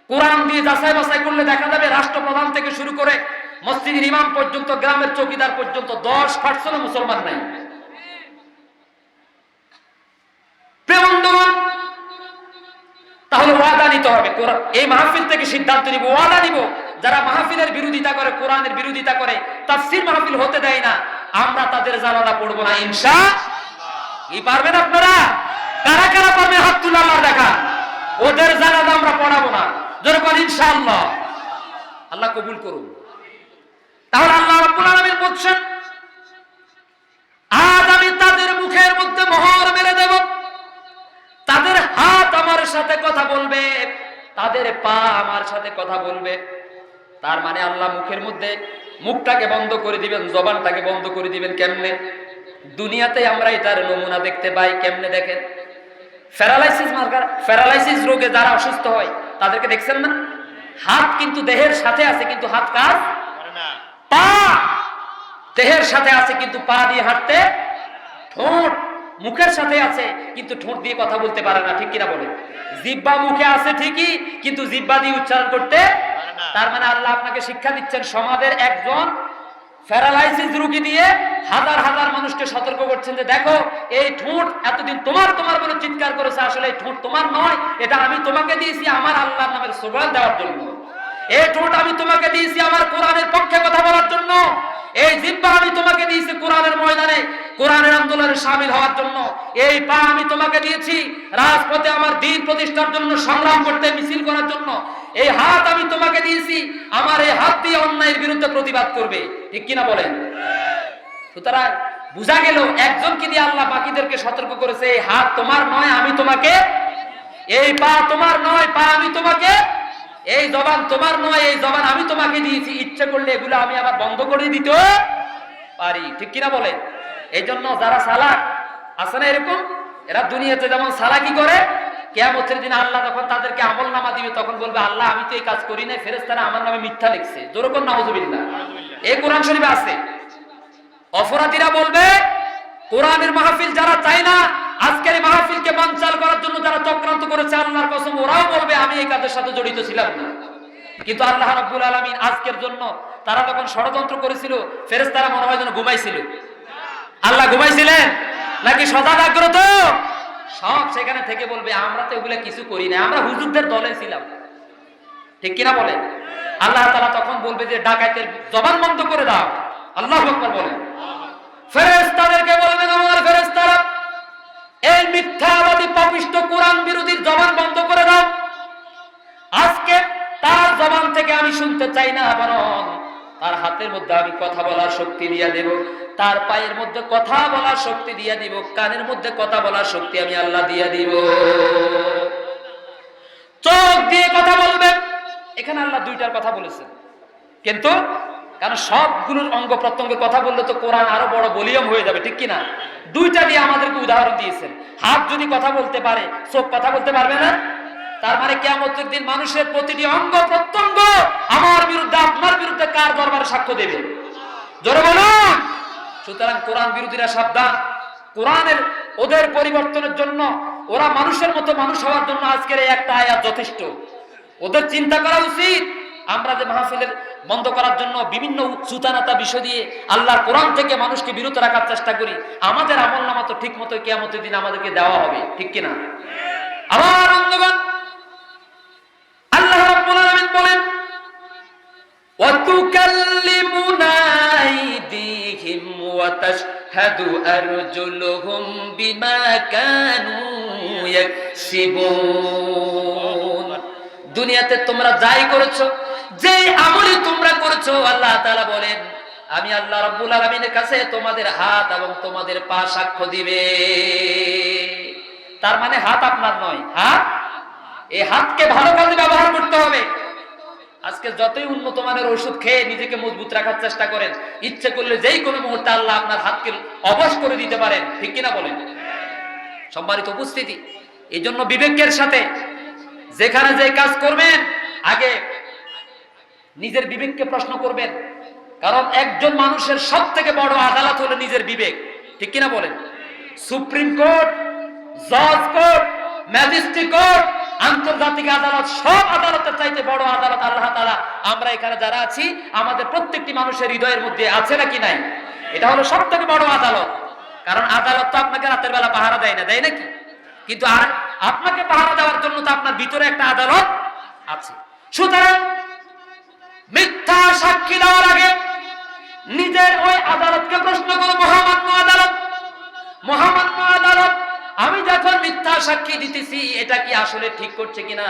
কোরআন দিয়ে যাচাই বাছাই করলে দেখা যাবে রাষ্ট্রপ্রধান থেকে শুরু করে মসজিদের ইমাম পর্যন্ত, গ্রামের চৌকিদার পর্যন্ত 10% মুসলমান নাই। প্রেমন্দমান, তাহলে ওয়াদা নিতে হবে। এই মাহফিল থেকে সিদ্ধান্ত নিব, ওয়াদা নিব, যারা মাহফিলের বিরোধিতা করে, কোরআনের বিরোধিতা করে, তাফসীর মাহফিল হতে দেয় না, আমরা তাদের জানাজা পড়বো না ইনশাআল্লাহ। কি পারবেন আপনারা? কারা কারা পারবেন হাত তুলে আল্লাহ দেখা। ওদের জানাজা আমরা পড়াবো না, যেরকম ইনশাআল্লাহ। আল্লাহ কবুল করুন। তাহলে আল্লাহ রাব্বুল আলামিন বলছেন, আজ আমি তাদের মুখের মধ্যে মোহর মেরে দেব, তাদের হাত আমার সাথে কথা বলবে, তাদের পা আমার সাথে কথা বলবে। তার মানে আল্লাহ মুখের মধ্যে মুখটাকে বন্ধ করে দিবেন, জবানটাকে বন্ধ করে দিবেন। কেমনে? দুনিয়াতে আমরা এটার নমুনা দেখতে পাই। কেমনে দেখেন? প্যারালাইসিস রোগে যারা অসুস্থ হয় তাদেরকে দেখছেন না? হাত কিন্তু দেহের সাথে আছে, কিন্তু হাত কাজ করে না। পা দেহের সাথে আছে, কিন্তু পা দিয়ে হাঁটতে, ঠোঁট মুখের সাথে আছে, কিন্তু ঠোঁট দিয়ে কথা বলতে পারে না। ঠিক কিনা বলে? জিহ্বা মুখে আছে ঠিকই, কিন্তু জিহ্বা দিয়ে উচ্চারণ করতে পারে না। তার মানে আল্লাহ আপনাকে শিক্ষা দিচ্ছেন, সমাজের একজন প্যারালাইসিস রোগী দিয়ে হাজার হাজার মানুষকে সতর্ক করছেন যে দেখো, এই ঠোঁট এতদিন তোমার তোমার বলে চিৎকার করেছে, আসলে এই ঠোঁট তোমার নয়, এটা আমি তোমাকে দিয়েছি আমার আল্লাহর নামের স্লোগান দেওয়ার জন্য। এই ঠোঁট আমি তোমাকে দিয়েছি আমার কোরআনের পক্ষে কথা বলার জন্য। এই জিহ্বা আমি তোমাকে দিয়েছি কোরআনের ময়দানে, কোরআনের আন্দোলনে শামিল হওয়ার জন্য। এই পা আমি তোমাকে দিয়েছি রাজপথে আমার দ্বীন প্রতিষ্ঠার জন্য, সংগ্রাম করতে, মিছিল করার জন্য। এই হাত আমি তোমাকে দিয়েছি, আমার এই হাত দিয়ে অন্যায়ের বিরুদ্ধে প্রতিবাদ করবে। ঠিক কিনা বলেন? সুতরাং বুঝা গেল একজনকে দিয়ে আল্লাহ বাকিদেরকে সতর্ক করেছে, এই হাত তোমার নয়, আমি তোমাকে, এই পা তোমার নয়, পা আমি তোমাকে, এই জবান তোমার নয়, এই জবান আমি তোমাকে দিয়েছি। ইচ্ছে করলে এগুলো আমি আবার বন্ধ করে দিতে পারি। ঠিক কিনা বলেন? এই জন্য যারা সালাক আছে না এরকম, এরা দুনিয়াতে যেমন সালাকি করে, কিয়ামতের দিন আল্লাহ যখন তাদেরকে আমলনামা দিবে তখন বলবে, আল্লাহ আমি তো এই কাজ করি নাই, ফেরেশতারা আমার নামে মিথ্যা লিখছে। যেরকম নাউজুবিল্লাহ, এই কোরআন শরীফে আছে। অপরাধীরা বলবে, কোরআনের মাহফিল যারা চায় না, আজকের এই মাহফিলকে বানচাল করার জন্য যারা চক্রান্ত করেছে, আল্লাহর কসম ওরাও বলবে আমি এই কাজের সাথে জড়িত ছিলাম না। কিন্তু আল্লাহ রাব্বুল আলামিন আজকের জন্য, তারা যখন ষড়যন্ত্র করেছিল, ফেরেশতারা মনে হয় যেন ঘুমাইছিল। আল্লাহ ঘুমাইছিলেন নাকি সদা জাগ্রত? সব সেখানে থেকে বলবে আমরা তো এগুলো কিছু করি না, আমরা হুজুরদের দলে ছিলাম। ঠিক কিনা বলে? আল্লাহ তাআলা তখন বলবে যে ডাকাতের জবান বন্ধ করে দাও। আল্লাহু আকবার বলেন। ফেরেশতাদেরকে বলবেন, আমার ফেরেশতারা এই মিথ্যাবাদী পাপিষ্ঠ কোরআন বিরোধীর জবান বন্ধ করে দাও। আজকে তার জবান থেকে আমি শুনতে চাই না, বরং তার হাতের মধ্যে আমি কথা বলার শক্তি দিয়ে দেব। তার পায়ের মধ্যে কথা বলার শক্তি দিয়ে দিব, কানের মধ্যে কথা বলার শক্তি আমি আল্লাহ দিয়ে দিব। চোখ দিয়ে কথা বলবে, এখানে আল্লাহ দুইটার কথা বলেছেন, কিন্তু কারণ সবগুলোর অঙ্গ প্রত্যঙ্গের কথা বললে তো কোরআন আরো বড় ভলিউম হয়ে যাবে, ঠিক কিনা? দুইটা দিয়ে আমাদেরকে উদাহরণ দিয়েছেন। হাত যদি কথা বলতে পারে, চোখ কথা বলতে পারবে না। তার মানে কিয়ামতের দিন মানুষের প্রতিটি অঙ্গ প্রত্যঙ্গ আমার বিরুদ্ধে, আপনার বিরুদ্ধে কার দরবারে সাক্ষ্য দেবে? জোরে বলুন। সুতরাং কোরআন বিরোধীরা সাবধান। কোরআনের ওদের পরিবর্তনের জন্য, ওরা মানুষের মতো মানুষ হওয়ার জন্য আজকের এই একটা আয়াত যথেষ্ট। ওদের চিন্তা করা উচিত, আমরা যে মাহফিলের বন্ধ করার জন্য বিভিন্ন সুতানাতা বিষয় দিয়ে আল্লাহর কোরআন থেকে মানুষকে বিরত রাখার চেষ্টা করি, আমাদের আমলনামা তো ঠিক মতো কিয়ামতের দিন আমাদেরকে দেওয়া হবে, ঠিক কিনা? আমার বন্ধুগণ, আল্লাহ রাব্বুল আলামিন বলেন, ওয়া তুকাল্লিমুনা আইদিহিম ওয়া তাশহাদু আরজুলুহুম বিমা কানু ইয়াকসিবুন। দুনিয়াতে তোমরা যাই করেছো, যে আমলি তোমরা করেছো, আল্লাহ তাআলা বলেন আমি আল্লাহ রাব্বুল আলামিনের কাছে তোমাদের হাত এবং তোমাদের পা সাক্ষ্য দিবে। তার মানে হাত আপনার নয়, হাত, এই হাতকে ভালো কাজে ব্যবহার করতে হবে। আজকে যতই উন্নত মানের ওষুধ খেয়ে নিজেকে মজবুত রাখার চেষ্টা করেন, ইচ্ছে করলে যেই কোনো মুহূর্তে আল্লাহ আপনার হাতকে অবশ করে দিতে পারেন, ঠিক কিনা বলেন? সম্মানিত উপস্থিতি, এই জন্য বিবেকের সাথে যেখানে যে কাজ করবেন আগে নিজের বিবেককে প্রশ্ন করবেন, কারণ একজন মানুষের সব থেকে বড় আদালত হলো নিজের বিবেক, ঠিক কিনা বলেন? সুপ্রিম কোর্ট, জজ কোর্ট, ম্যাজিস্ট্রেট কোর্ট, আন্তর্জাতিক আদালত, সব আদালতের চাইতে বড় আদালত আল্লাহ তাআলা আমরা এখানে যারা আছি আমাদের প্রত্যেকটি মানুষের হৃদয়ের মধ্যে আছে নাকি নাই? এটা হলো সব থেকে বড় আদালত। কারণ আদালত তো আপনাকে রাতের বেলা পাহারা দেয় না, দেয় নাকি? কিন্তু আর আপনাকে পাহারা দেওয়ার জন্য তো আপনার ভিতরে একটা আদালত আছে। সুতরাং মিথ্যা সাক্ষী দেওয়ার আগে নিজের ওই আদালতকে প্রশ্ন করো, মহামান্য আদালত, মহামান্য আদালত, আমি যখন মিথ্যা সাক্ষী দিতেছি এটা কি আসলে ঠিক করছে কিনা?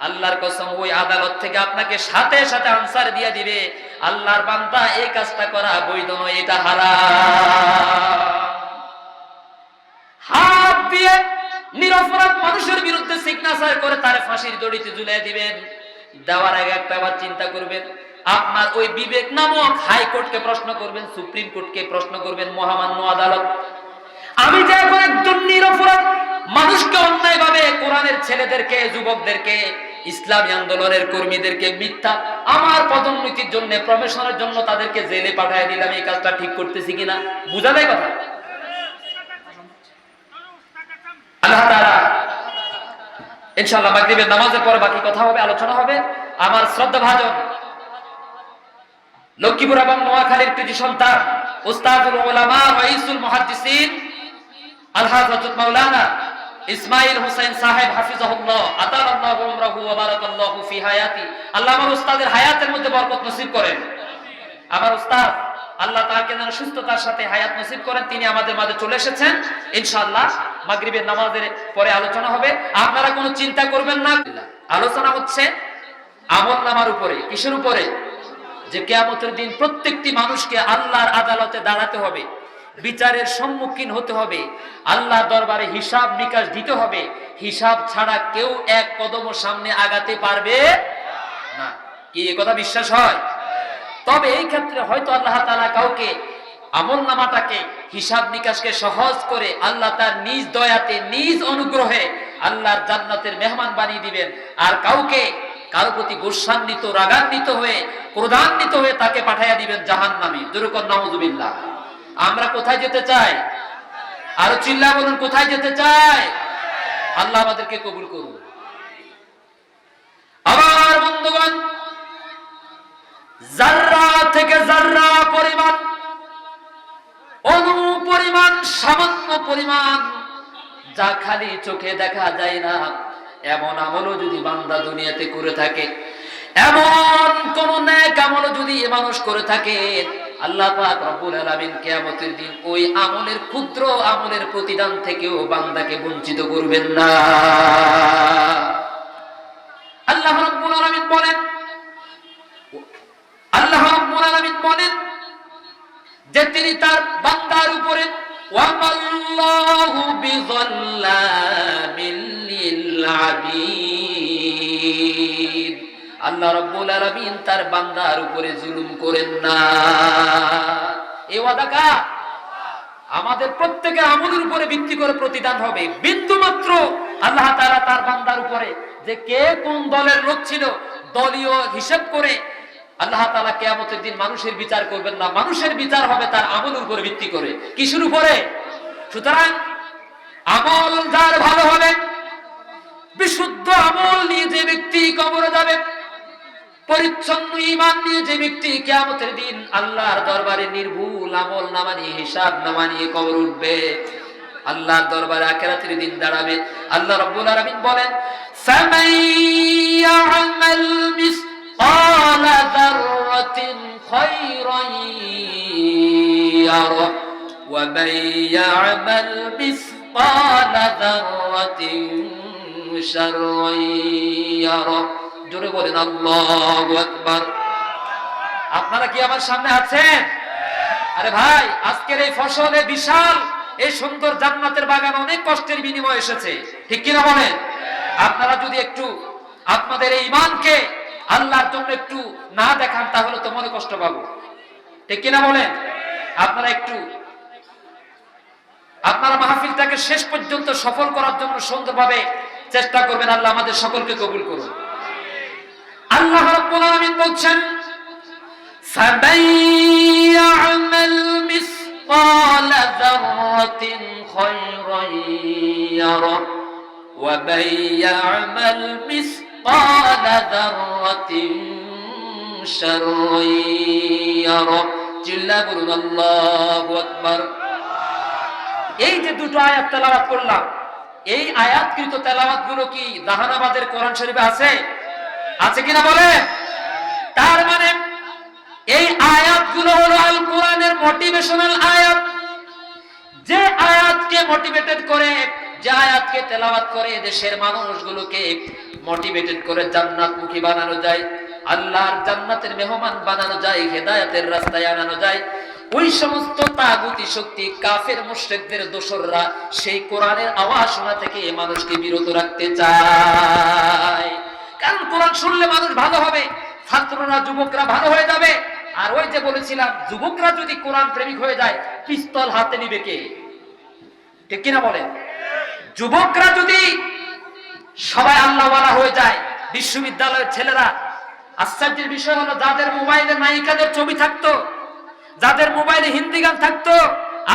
আল্লাহর কসম, ওই আদালত থেকে আপনাকে সাথে সাথে আনসার দিয়ে দিবে, আল্লাহর বান্দা এই কাজটা করা বৈধ নয়, এটা হারাম। হাত দিয়ে নিরপরাধ মানুষের বিরুদ্ধে সিগনেচার করে তারে ফাঁসির দড়িতে ঝুলিয়ে দিবেন। দেওয়ার আগে একটা বার চিন্তা করবেন, আপনার ওই বিবেক নামক হাইকোর্টকে প্রশ্ন করবেন, সুপ্রিম কোর্টকে প্রশ্ন করবেন, মহামান্য আদালত, আমি যে এখন একজন নিরপরাধ মানুষকে অন্যায়ভাবে, কোরআনের ছেলেদেরকে, যুবকদেরকে, ইসলামী আন্দোলনের কর্মীদেরকে মিথ্যা আমার পদোন্নতির জন্য, প্রমোশনের জন্য তাদেরকে জেলে পাঠিয়ে দিলাম, এই কাজটা ঠিক করতেছি কিনা? বুঝা যায় কথা? আল্লাহ তাআলা ইনশাআল্লাহ মাগরিবের নামাজের পরে বাকি কথা হবে, আলোচনা হবে। আমার শ্রদ্ধাভাজন লক্ষ্মীপুর এবং নোয়াখালীর কৃতি সন্তান, উস্তাদুল উলামা, রাইসুল মুহাদ্দিসিন আল-হাজ হযরত মাওলানা ইসমাইল হোসেন সাহেব হাফিজাহুল্লাহ, আতালাল্লাহু উমরাহু ওয়া বারাকাল্লাহু ফি হায়াতি। আল্লাহ আমার উস্তাদের হায়াতের মধ্যে বরকত নসিব করেন। আমার উস্তাদ আল্লাহ তাকে যেন সুস্থতার সাথে হায়াত নসিব করেন। তিনি আমাদের মাঝে চলে এসেছেন, ইনশাআল্লাহ মাগরিবের নামাজের পরে আলোচনা হবে। আপনারা কোনো চিন্তা করবেন না, আলোচনা হচ্ছে আমলনামার উপরে। কিসের উপরে? যে কিয়ামতের দিন প্রত্যেকটি মানুষকে আল্লাহর আদালতে দাঁড়াতে হবে, বিচারের সম্মুখীন হতে হবে, আল্লাহর দরবারে হিসাব নিকাশ দিতে হবে। হিসাব ছাড়া কেউ এক কদম সামনে আগাতে পারবে না। কি এই কথা বিশ্বাস হয়? তবে এই ক্ষেত্রে হয়তো আল্লাহ তাআলা কাউকে আমলনামাটাকে, হিসাব নিকাশকে সহজ করে আল্লাহ তার নিজ দয়াতে, নিজ অনুগ্রহে আল্লাহর জান্নাতের মেহমান বানিয়ে দিবেন। আর কাউকে কারো প্রতি গোসান্বিত, রাগান্বিত হয়ে, ক্রোধান্বিত হয়ে তাকে পাঠাইয়া দিবেন জাহান্নামে। দুরুকন নাউযুবিল্লাহ। আমরা কোথায় যেতে চাই? আরো চিল্লা বলুন, কোথায় যেতে চাই? আল্লাহ আমাদেরকে কবুল করুন। আমার বন্ধুগণ, জাররা থেকে জাররা পরিমাণ, অণু পরিমাণ, সামান্য পরিমাণ, যা খালি চোখে দেখা যায় না, এমন আমলও যদি বান্দা দুনিয়াতে করে থাকে, এমন কোন নেক আমলও যদি এ মানুষ করে থাকে, আল্লাহ পাক রব্বুল আলামিন কিয়ামতের দিন ওই আমলের, ক্ষুদ্র আমলের প্রতিদান থেকেও বান্দাকে বঞ্চিত করবেন না। আল্লাহ রাব্বুল আলামিন বলেন, আল্লাহ রাব্বুল আলামিন বলেন যে তিনি তার বান্দার উপরে ওয়ামাল্লাহু বিযাল্লামিল লিল আবিদ, আল্লাহ রাব্বুল আলামিন তার বান্দার উপরে জুলুম করেন না। এই ওয়াদা কার? আমাদের প্রত্যেকের আমলের উপরে ভিত্তি করে প্রতিদান হবে। বিন্দু মাত্র আল্লাহ তাআলা তার বান্দার উপরে যে কে কোন দলের লোক ছিল দলীয় হিসাব করে আল্লাহ তাআলা কিয়ামতের দিন মানুষের বিচার করবেন না। মানুষের বিচার হবে তার আমলের উপরে ভিত্তি করে। কিসের উপরে? সুতরাং আমল যার ভালো হবে, বিশুদ্ধ আমল নিয়ে যে ব্যক্তি কবরে যাবে, পরিচ্ছন্ন ঈমান নিয়ে যে ব্যক্তি কিয়ামতের দিন আল্লাহর দরবারে নির্ভুল আমল নামা নিয়ে হিসাব নামা নিয়ে কবর উঠবে, আল্লাহর দরবারে আখিরাতের দিন দাঁড়াবে। আল্লাহ রাব্বুল আলামিন বলেন ফামান ইয়ামাল মিসকালা যাররাতিন খায়রান ইয়ারা ওয়া মান ইয়ামাল মিসকালা যাররাতিন শাররান ইয়ারা। জোরে বলেন আল্লাহু আকবার। আপনারা কি আমার সামনে আছেন? আরে ভাই, আজকের এই ফসলে বিশাল এই সুন্দর জান্নাতের বাগান অনেক কষ্টের বিনিময়ে এসেছে, ঠিক কিনা বলেন? আপনারা যদি একটু আপনাদের এই ঈমানকে আল্লাহর জন্য একটু না দেখান তাহলে তো মনে কষ্ট পাবো, ঠিক কিনা বলেন? আপনারা মাহফিলটাকে শেষ পর্যন্ত সফল করার জন্য সুন্দরভাবে চেষ্টা করবেন। আল্লাহ আমাদের সকলকে কবুল করুন। আল্লাহ রাব্বুল আলামিন বলছেন ফামান ইয়ামাল মিসকালা যাররাতিন খায়রান ইয়ারা ওয়া মান ইয়ামাল মিসকালা যাররাতিন শাররান ইয়ারা। চিল্লা বলুন আল্লাহু আকবার। এই যে দুটো আয়াত তেলাওয়াত করলাম, এই আয়াতকৃত তেলাওয়াতগুলো কি জাহানাবাদের কোরআন শরীফে আছে? আছে কিনা বলে? তার মানে এই আয়াতগুলো হলো আল কোরআনের মোটিভেশনাল আয়াত। যে আয়াতকে মোটিভেটেড করে, যে আয়াতকে তেলাওয়াত করে দেশের মানুষগুলোকে মোটিভেটেড করে জান্নাতমুখী বানানো যায়, আল্লাহর জান্নাতের মেহমান বানানো যায়, হেদায়েতের রাস্তায় আনানো যায়, ওই সমস্ত তাগুতি শক্তি কাফের মুশরিকদের দোসররা সেই কোরআনের আওয়াজ শোনা থেকে মানুষকে বিরত রাখতে চায়। কারণ কোরআন শুনলে মানুষ ভালো হবে, ছাত্ররা যুবকরা ভালো হয়ে যাবে। আর ওই যে বলেছিলাম, যুবকরা যদি কোরআন প্রেমিক হয়ে যায় পিস্তল হাতে নিবে কে? ঠিক কিনা বলেন? যুবকরা যদি সবাই আল্লাহওয়ালা হয়ে যায়, বিশ্ববিদ্যালয়ের ছেলেরা, আশ্চর্যের বিষয় হলো যাদের মোবাইলে নায়িকাদের ছবি থাকতো, যাদের মোবাইলে হিন্দি গান থাকতো,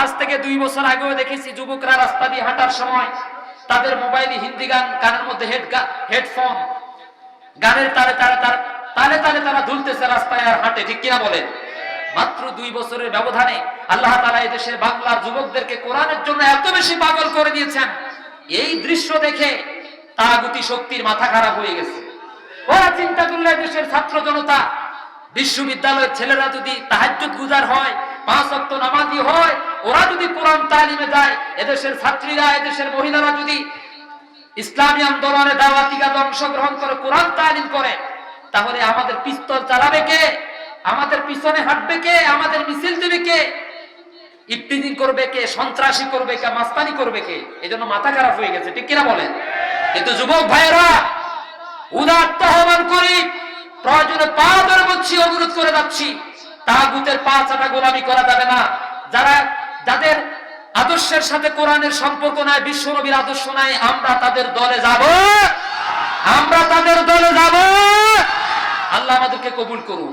আজ থেকে 2 বছর আগেও দেখেছি যুবকরা রাস্তা দিয়ে হাঁটার সময় তাদের মোবাইলে হিন্দি গান, কানের মধ্যে হেডফোন, গানের তালে তালে তালে তালে তারা দুলতেছে রাস্তায় আর হাঁটে, ঠিক কিনা বলেন? মাত্র 2 বছরের ব্যবধানে আল্লাহ তাআলা এই দেশের বাংলার যুবকদেরকে কোরআনের জন্য এত বেশি পাগল করে দিয়েছেন। এই দৃশ্য দেখে তাগুতি শক্তির মাথা খারাপ হয়ে গেছে। ওরা চিন্তা করলে দেশের ছাত্র জনতা, বিশ্ববিদ্যালয়ের ছেলেরা যদি তাহাজ্জুদ গুজার হয়, 5 ওয়াক্ত নামাজি হয়, ওরা যদি কোরআন তালিমে যায়, এদেশের ছাত্রীরা, এদেশের মহিলারা যদি ইসলামী আন্দোলনে দাওয়াতি কাজে অংশগ্রহণ করে কোরআন তালিম করে, তাহলে আমাদের পিস্তল চালাবে কে? আমাদের পিছনে হাঁটবে কে? আমাদের মিছিল দেবে কে? ইফতিজিং করবে কে? সন্ত্রাসী করবে কে? মাস্তানি করবে কে? এজন্য মাথা খারাপ হয়ে গেছে, ঠিক কিনা বলেন? কিন্তু যুবক ভাইয়েরা, উদাত্ত আহ্বান করি, প্রয়োজনে পা ধরে বলছি, অনুরোধ করে যাচ্ছি, তাগুতের পা চাটা গোলামি করা যাবে না। যাদের আদর্শের সাথে কোরআনের সম্পর্ক নাই, বিশ্ব নবীর আদর্শ নাই, আমরা তাদের দলে যাব, আমরা তাদের দলে যাব। আল্লাহ আমাদেরকে কবুল করুন।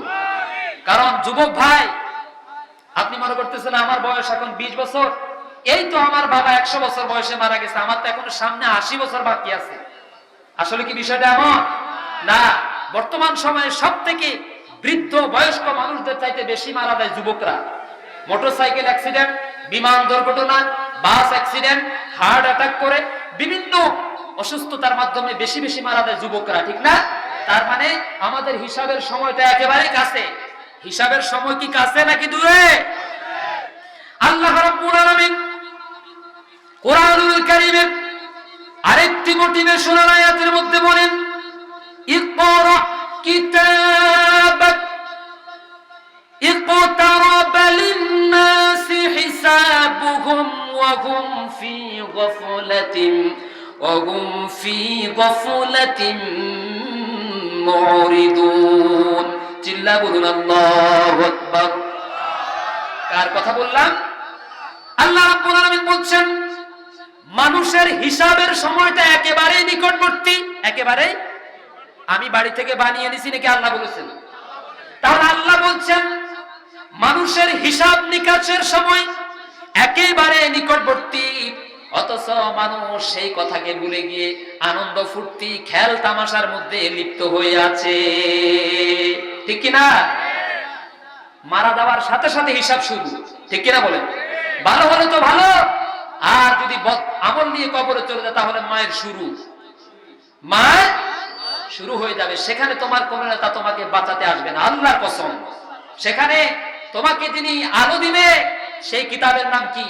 কারণ যুবক ভাই, আপনি মনে করতেছেন আমার বয়স এখন 20 বছর, এই তো আমার বাবা 100 বছর বয়সে মারা গেছে, আমার তো এখন সামনে 80 বছর বাকি আছে। আসলে কি বিষয়টা এমন না? বর্তমান সময়ে সব থেকে বৃদ্ধ বয়স্ক মানুষদের চাইতে বেশি মারা যায় যুবকরা। মোটরসাইকেল অ্যাক্সিডেন্ট, বিমান দুর্ঘটনা, বাস অ্যাক্সিডেন্ট, হার্ট অ্যাটাক করে বিভিন্ন অসুস্থতার মাধ্যমে বেশি বেশি মারা যায় যুবকরা, ঠিক না? তার মানে আমাদের হিসাবের সময়টা একেবারেই কাছে। হিসাবের সময় কি কাছে নাকি দূরে? আল্লাহ রাব্বুল আলামিন কোরআনুল কারীমে আরেকটি মোটিভেশনাল আয়াতের মধ্যে বলেন, ইকরা কিতাবাক ইকতারাবা লিন-নাসি وهم في غفلة معرضون চিল্লা বলুন আল্লাহু আকবার। কার কথা বললাম? আল্লাহ রাব্বুল আলামিন বলছেন মানুষের হিসাবের সময়টা একেবারেই নিকটবর্তী। একেবারেই আমি বাড়ি থেকে বানিয়ে নিছি নাকি আল্লাহ বলেছেন? তাহলে আল্লাহ বলছেন মানুষের হিসাব নিকাশের সময় একেবারে নিকটবর্তী, অথচ মানুষ সেই কথাকে ভুলে গিয়ে আনন্দ ফুর্তি খেল তামাশার মধ্যে লিপ্ত হয়ে আছে। ঠিক কিনা? মারা যাওয়ার সাথে সাথে হিসাব শুরু। ঠিক কিনা বলেন? ভালো হলে তো ভালো, আর যদি বদ আমল নিয়ে কবরে চলে যায় তাহলে মায়ের শুরু হয়ে যাবে। সেখানে তোমার কোন নেতা তোমাকে বাঁচাতে আসবে না, আল্লাহর কসম। সেখানে তোমাকে যিনি আলো দিবে সেই কিতাবের নাম কি?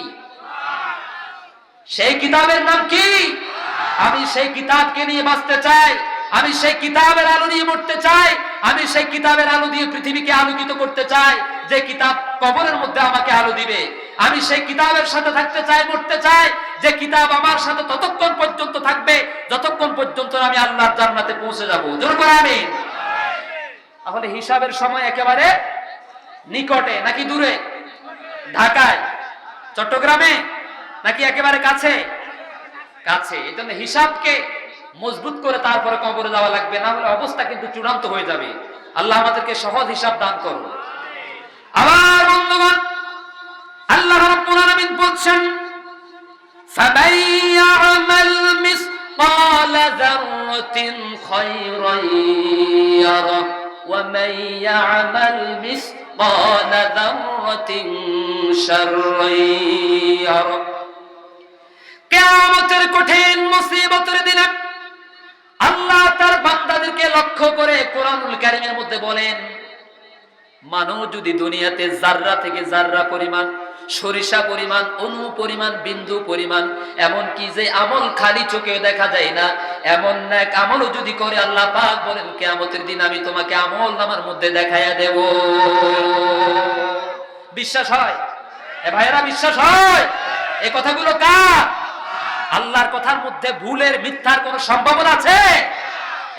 সেই কিতাবের নাম কি? আমি সেই কিতাবকে নিয়ে বাঁচতে চাই, আমি সেই কিতাবের আলো নিয়ে মরতে চাই, আমি সেই কিতাবের আলো দিয়ে পৃথিবীকে আলোকিত করতে চাই, যে কিতাব কবরের মধ্যে আমাকে আলো দিবে। আমি সেই কিতাবের সাথে থাকতে চাই, মরতে চাই, যে কিতাব আমার সাথে ততক্ষণ পর্যন্ত থাকবে যতক্ষণ পর্যন্ত আমি আল্লাহর জান্নাতে পৌঁছে যাব। জোর করে আমিন। তাহলে হিসাবের সময় একেবারে নিকটে নাকি দূরে? ঢাকায়, চট্টগ্রামে নাকি একেবারে কাছে? কাছে। এই জন্য হিসাবকে মজবুত করে তারপরে কবরে যাওয়া লাগবে, না হলে অবস্থা কিন্তু চূড়ান্ত হয়ে যাবে। আল্লাহ আমাদেরকে সহজ হিসাব দান করুন। আবার বন্ধুগণ, আল্লাহ রাব্বুল আলামিন বলছেন ফামান ইয়া'মাল মিসকালা যাররাতিন খায়রান ইয়ারা ওয়া মান ইয়া'মাল মিসকালা যাররাতিন শাররান ইয়ারা। কিয়ামতের কঠিন মুসিবতের দিনে আল্লাহ তার বান্দাদেরকে লক্ষ্য করে কোরআনুল কারীমের মধ্যে বলেন, মানুষ যদি দুনিয়াতে জাররা থেকে জাররা পরিমাণ, সরিষা পরিমাণ, অণু পরিমাণ, বিন্দু পরিমাণ, এমন কি যে আমল খালি চোখে দেখা যায় না, এমন নেক আমলও যদি করে, আল্লাহ পাক বলেন কিয়ামতের দিন আমি তোমাকে আমল নামার মধ্যে দেখাইয়া দেব। বিশ্বাস হয়? এ ভাইয়েরা বিশ্বাস হয়? এই কথাগুলো কার? আল্লাহর কথার মধ্যে ভুলের, মিথ্যার কোন সম্ভাবনা আছে?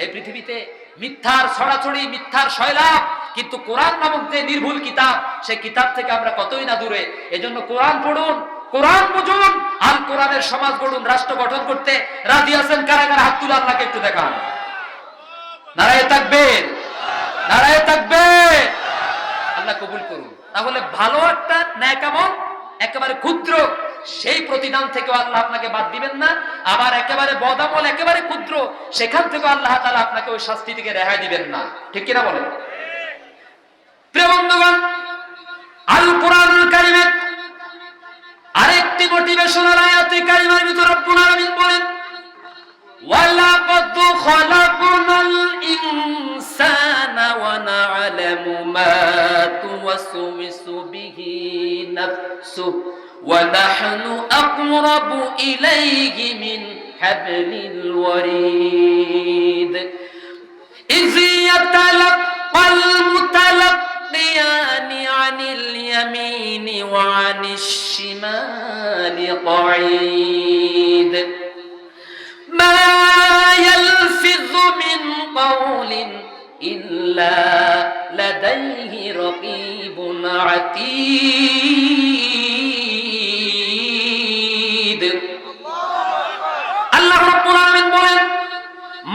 এই পৃথিবীতে মিথ্যার ছড়াছড়ি, মিথ্যার শৈলাপ, কিন্তু কোরআন নামক যে নির্ভুল কিতাব, সেই কিতাব থেকে আমরা কতই না দূরে। এজন্য কোরআন পড়ুন, কোরআন বুঝুন, আল কোরআনের সমাজ গড়ুন। রাষ্ট্র গঠন করতে রাজি আছেন কারা কারা? হাত তুলে আল্লাহকে একটু দেখান। নারায়ে তাকবীর, নারায়ে তাকবীর। আল্লাহ কবুল করুন। তাহলে ভালো একটা নেক আমল একেবারে ক্ষুদ্র, সেই প্রতিদান থেকে আল্লাহ আপনাকে বাদ দিবেন না। আবার একেবারে বদ আমল একেবারে ক্ষুদ্র, সেখান থেকে আল্লাহ তাআলা আপনাকে ওই শাস্তি থেকে রেহাই দিবেন না। ঠিক কিনা বলেন? প্রিয় বন্ধুগণ, আল কোরআনুল কারীমের আরেকটি মোটিভেশনাল আয়াতে কারিমার ভিতর রব্বুল আলামিন বলেন ওয়ালাকাদ খালাকনাল ইনসানা ওয়া না'লামু মা তুওয়াসওয়িসু বিহি নাফসুহু ওয়া নাহনু আকরাবু ইলাইহি মিন হাবলিল ওয়ারিদ ইয ইয়াতালাক্কাল মুতালাক্কিয়ানি আনিল ইয়ামিনি ওয়া আনিশ শিমালি قعيد ما يلفظ من قول إلا لديه رقيب عتيد আল্লাহ রাব্বুল আলামিন বলেন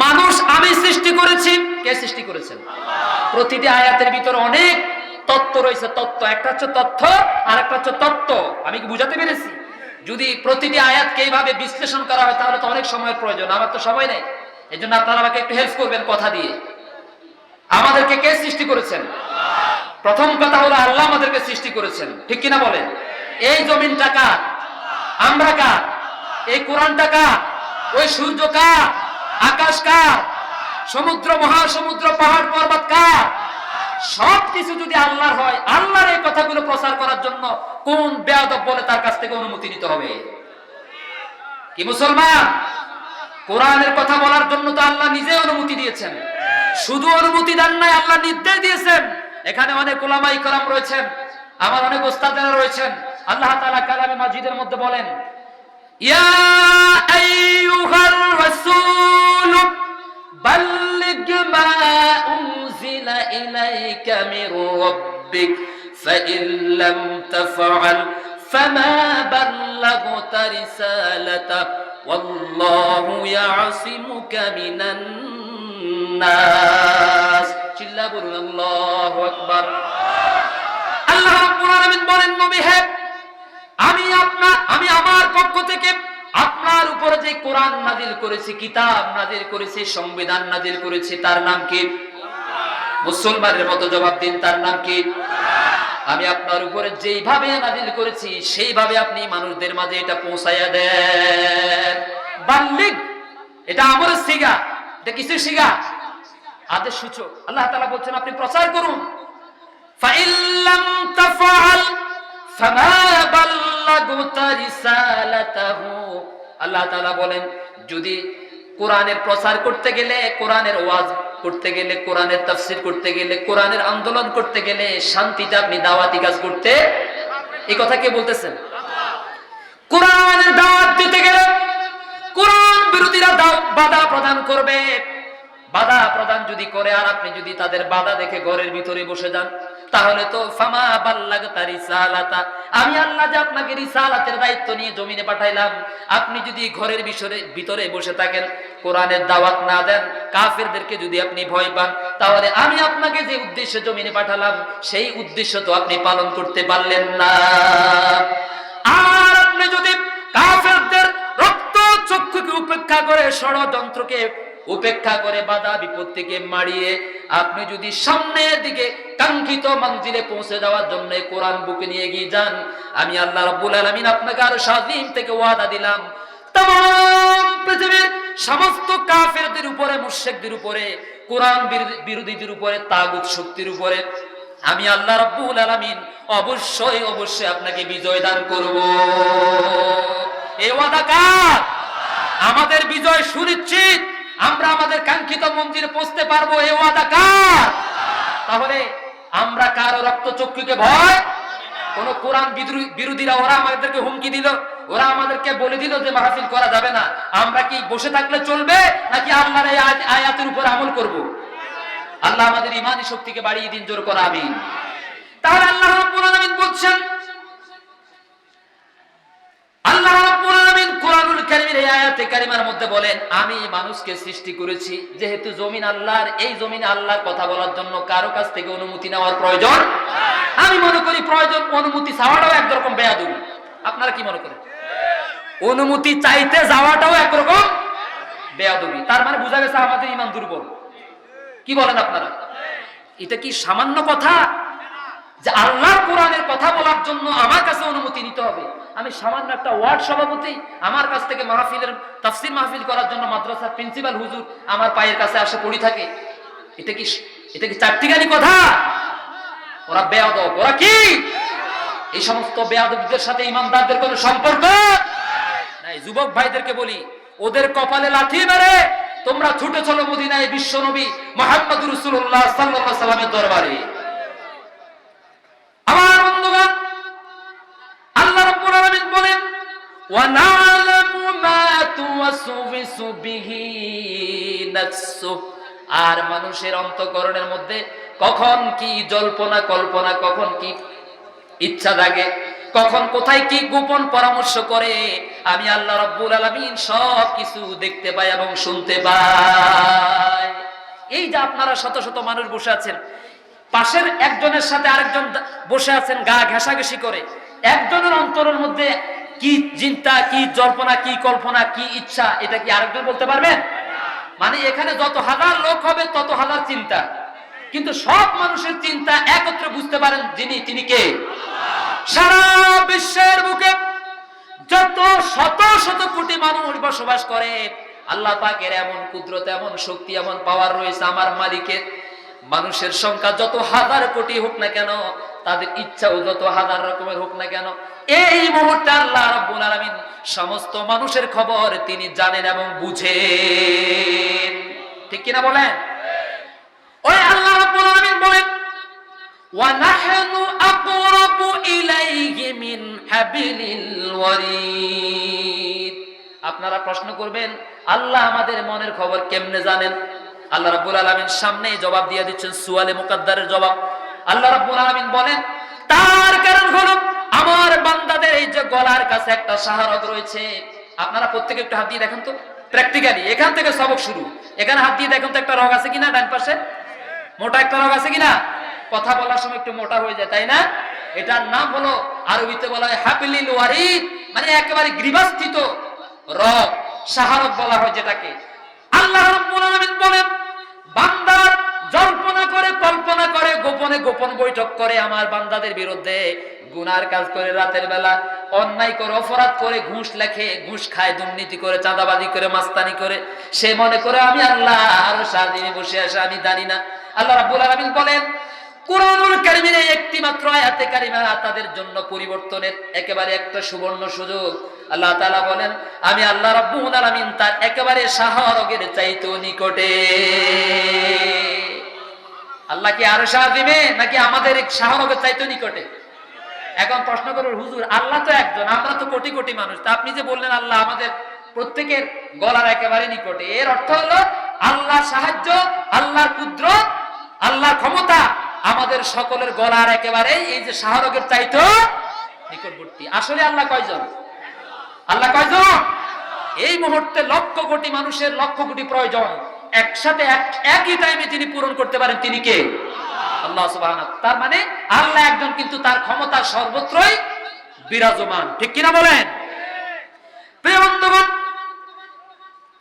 মানুষ আমি সৃষ্টি করেছি। কে সৃষ্টি করেছেন? প্রতিটি আয়াতের ভিতর অনেক তত্ত্ব রয়েছে। তত্ত্ব একটা হচ্ছে তথ্য, আর একটা হচ্ছে তত্ত্ব। আমি কি বুঝাতে পেরেছি? যদি প্রতিটি আয়াতকে এইভাবে বিশ্লেষণ করা হয় তাহলে তো অনেক সময়ের প্রয়োজন, আমার তো সময় নেই। এই জন্য আপনারা আমাকে একটু হেল্প করবেন কথা দিয়ে। আমাদেরকে কে সৃষ্টি করেছেন? প্রথম কথা হলো আল্লাহ আমাদেরকে সৃষ্টি করেছেন। ঠিক কিনা বলেন? এই জমিনটা কার? আমরা কার? এই কোরআনটা কার? ওই সূর্য কার? আকাশ কার? সমুদ্র, মহাসমুদ্র, পাহাড় পর্বত কার? সবকিছু যদি আল্লাহর হয়, আল্লাহর এই কথাগুলো প্রচার করার জন্য কোন বেয়াদব বলে তার কাছ থেকে অনুমতি নিতে হবে? কি মুসলমান? কোরআনের কথা বলার জন্য তো আল্লাহ নিজে অনুমতি দিয়েছেন। শুধু অনুমতি দেন নাই, আল্লাহ নির্দেশ দিয়েছেন। এখানে অনেক উলামায়ে কেরাম রয়েছেন, আমার অনেক ওস্তাদেরা রয়েছেন। আল্লাহ তাআলা কালামে মাজিদের মধ্যে বলেন ইয়া আইয়ুহার রাসূল বাল্লিগ মা উনজিলা ইলাইকা মির রাব্বিক ফাইন লাম তাফআল ফামা বাল্লাগতা রিসালাতা ওয়াল্লাহু ইয়াসিমুকা মিনান নাস। চিল্লা বলুন আল্লাহু আকবার। আল্লাহ রাব্বুল আলামিন বলেন, নবী হে, আমি আমার পক্ষ থেকে আপনার উপরে যে কোরআন নাজিল করেছি, কিতাব নাজিল করেছি, সংবিধান নাজিল করেছি, তার নাম কি? মুসলমানের মতো জবাব দিন, তার নাম কি? আমি আপনার উপরে যেইভাবে নাজিল করেছি সেইভাবে আপনি মানুষদের মাঝে এটা পৌঁছায়া দেন। বাল্লিগ, এটা আমরের সিগা, এটা কিসের সিগা? আদেশ সূচক। আল্লাহ তাআলা বলছেন আপনি প্রচার করুন। ফাইন লাম তাফআল ফামা বাল্লাগতা রিসালাতাহু। আল্লাহ তাআলা বলেন, যদি কোরআনের প্রচার করতে গেলে, কোরআনের ওয়াজ করতে গেলে, কোরআনের তাফসীর করতে গেলে, কোরআনের আন্দোলন করতে গেলে, শান্তিতে আপনি দাওয়াতি কাজ করতে, এই কথা কে বলতেছেন? কোরআনের দাওয়াত দিতে গেলে কোরআন বিরোধীরা বাধা প্রদান করবে। বাধা প্রদান যদি করে আর আপনি যদি তাদের বাধা দেখে ঘরের ভিতরে বসে যান, তাহলে তো ফামা বাল্লাগতা রিসালাতা, আমি আল্লাহ যে আপনাকে রিসালাতের দায়িত্ব নিয়ে জমিনে পাঠাইলাম, আপনি যদি ঘরের ভিতরে বসে থাকেন, কোরআনের দাওয়াত না দেন, কাফেরদেরকে যদি আপনি ভয় পান, তাহলে আমি আপনাকে যে উদ্দেশ্যে জমিনে পাঠালাম সেই উদ্দেশ্য তো আপনি পালন করতে পারলেন না। আর আপনি যদি কাফেরদের রক্ত চক্ষুকে উপেক্ষা করে, ষড়যন্ত্রকে উপেক্ষা করে, বাধা বিপত্তিকে মারিয়ে আপনি যদি সামনের দিকে কাঙ্ক্ষিত মঞ্জিলে পৌঁছে যাওয়ার জন্য কোরআন বুকে নিয়ে গিয়ে যান, আমি আল্লাহ রাব্বুল আলামিন আপনাকে আর শাযীম থেকে ওয়াদা দিলাম, तमाम পৃথিবীর সমস্ত কাফেরদের উপরে, মুশরিকদের উপরে, কোরআন বিরোধীদের উপরে, তাগুত শক্তির উপরে আমি আল্লাহ রাব্বুল আলামিন অবশ্যই অবশ্যই আপনাকে বিজয় দান করব। এই ওয়াদা কার? আমাদের বিজয় সুনিশ্চিত, আমরা আমাদের কাঙ্ক্ষিত মঞ্জিলে পৌঁছতে পারবো, এই ওয়াদা কার? তাহলে আমরা কারো রক্ত চক্ষুকে ভয়? কোন কোরআন বিরোধীরা ওরা আমাদেরকে হুমকি দিল, ওরা আমাদেরকে বলে দিল যে মাহফিল করা যাবে না, আমরা কি বসে থাকলে চলবে নাকি আল্লাহর এই আয়াতের উপর আমল করব? আল্লাহ আমাদের ঈমানি শক্তিকে বাড়িয়ে দিন, জোর করে আমিন। তাহলে আল্লাহ রাব্বুল আলামিন বলছেন, আল্লাহ রাব্বুল আলামিন কোরআনুল কারীমের এই আয়াতে কারিমার মধ্যে বলেন, আমি মানুষকে সৃষ্টি করেছি যেহেতু জমিন আল্লাহর, এই জমিনে আল্লাহর কথা বলার জন্য কারো কাছ থেকে অনুমতি নেওয়ার প্রয়োজন। আমি মনে করি প্রয়োজন অনুমতি চাওয়াটাও একরকম বেয়াদবি। আপনারা কি মনে করেন? অনুমতি চাইতে যাওয়াটাও একরকম বেয়াদবি। তার মানে বোঝা গেছে আমাদের ঈমান দুর্বল। কি বলেন আপনারা? এটা কি সামান্য কথা যে আল্লাহর কোরআনের কথা বলার জন্য আমার কাছে অনুমতি নিতে হবে? আমি সামান্য একটা ওয়ার্ড সভাপতি, আমার কাছ থেকে মাহফিলের তাফসীর মাহফিল করার জন্য মাদ্রাসার প্রিন্সিপাল হুজুর আমার পায়ের কাছে আসে পড়ি থাকে। এটা কি চারটিখানি কথা? ওরা বেয়াদব। ওরা কি? এই সমস্ত বেয়াদবদের সাথে ইমানদারদের কোনো সম্পর্ক নাই। যুবক ভাইদেরকে বলি, ওদের কপালে লাথি মেরে তোমরা ছুটে চলো মদিনায় বিশ্ব নবী মুহাম্মদুর রাসূলুল্লাহ সাল্লাল্লাহু আলাইহি সাল্লামের দরবারে। আমার বন্ধুগণ, আল্লাহ রাব্বুল আলামিন বলেন, ওয়া না'লামু মা তুওয়াসওয়িসু বিহি নাফসু, আর মানুষের অন্তঃকরণের মধ্যে কখন কি জল্পনা কল্পনা, কখন কি ইচ্ছা জাগে, কখন কোথায় কি গোপন পরামর্শ করে, আমি আল্লাহ রাব্বুল আলামিন সব কিছু দেখতে পাই এবং শুনতে পাই। এই যে আপনারা শত শত মানুষ বসে আছেন, পাশের একজনের সাথে আরেকজন বসে আছেন গা ঘেঁষাঘেঁষি করে, একজনের অন্তরের মধ্যে কি চিন্তা, কি জল্পনা, কি কল্পনা, কি ইচ্ছা, এটা কি আরেকজন বলতে পারবেন? মানে এখানে যত হাজার লোক হবে তত হাজার চিন্তা, কিন্তু সব মানুষের চিন্তা একত্রে বুঝতে পারেন তিনি কে? সারা বিশ্বের বুকে যত শত শত কোটি মানুষ বসবাস করে, আল্লাহ পাকের এমন কুদরত, এমন শক্তি, এমন পাওয়ার রয়েছে আমার মালিকের। মানুষের সংখ্যা যত হাজার কোটি হোক না কেন, তাদের ইচ্ছাও যত হাজার রকমের হোক না কেন, এই মুহূর্তে আল্লাহ রাব্বুল আলামিন সমস্ত মানুষের খবর তিনি জানেন এবং বুঝেন। ঠিক কিনা বলেন? ওই আল্লাহ রাব্বুল আলামিন বলেন, ওয়া নাহনু আকরাবু ইলাইহি মিন হাবিলিল ওয়ারিদ, আপনারা প্রশ্ন করবেন, আল্লাহ আমাদের মনের খবর কেমনে জানেন? আল্লাহ রাব্বুল আলামিন সামনেই জবাব দিয়ে দিচ্ছেন, সুয়ালে মুকাদ্দারের জবাব। আল্লাহ রাব্বুল আলামিন বলেন, তার কারণ হলো আমার বান্দাদের এই যে গলার কাছে একটা শাহরগ রয়েছে। আপনারা প্রত্যেকে একটু হাত দিয়ে দেখেন তো, প্র্যাকটিক্যালি এখান থেকে সবক শুরু। এখানে হাত দিয়ে দেখেন তো একটা রগ আছে কিনা, ডান পাশে মোটা একটা রগ আছে কিনা? কথা বলার সময় একটু মোটা হয়ে যায়, তাই না? এটার নাম হলো, আরবিতে বলা হয় হাবলিল ওয়ারিদ, মানে একেবারে গ্রীবাস্থিত রগ, শাহরগ বলা হয় যেটাকে। আল্লাহ রাব্বুল আলামিন বলেন, বান্দা জল্পনা করে, কল্পনা করে, গোপনে গোপন বৈঠক করে আমার বান্দাদের বিরুদ্ধে, গুনার কাজ করে, রাতের বেলা অন্যায় করে, অপরাধ করে, ঘুষ লেখে, ঘুষ খায়, দুর্নীতি করে, চাঁদাবাজি করে, মাস্তানি করে, সে মনে করে আমি আল্লাহ আর সারাদিনে বসে আসে, আমি জানি না। আল্লাহ রাব্বুল আলামিন বলেন, কুরআনুল কারীমের একটি মাত্র আয়াতে কারিমা তাদের জন্য পরিবর্তনের একেবারে একটা সুবর্ণ সুযোগ। আল্লাহ তাআলা বলেন, আমি আল্লাহ রাব্বুল আলামিন তার একেবারে শাহরগের চাইতেও নিকটে। আল্লাহ কি আরশ আযিমে নাকি আমাদের এক শাহরগের চাইতেও নিকটে? এখন প্রশ্ন করুন, হুজুর আল্লাহ তো একজন, আমরা তো কোটি কোটি মানুষ, তা আপনি যে বললেন আল্লাহ আমাদের প্রত্যেকের গলার একেবারে নিকটে, এর অর্থ হলো আল্লাহর সাহায্য, আল্লাহর কুদরত, আল্লাহর ক্ষমতা আমাদের সকলের গলার একেবারে এই যে শাহরগের চাইতেও নিকটবর্তী। আসলে আল্লাহ কয়জন? আল্লাহ কয়জন? এই মুহূর্তে লক্ষ কোটি মানুষের লক্ষ কোটি প্রয়োজন একসাথে একই টাইমে তিনি পূরণ করতে পারেন, তিনি কে? আল্লাহ সুবহানাহু। তার মানে আল্লাহ একজন, কিন্তু তার ক্ষমতা সর্বত্রই বিরাজমান, ঠিক কিনা বলেন? প্রিয় বন্ধুগণ,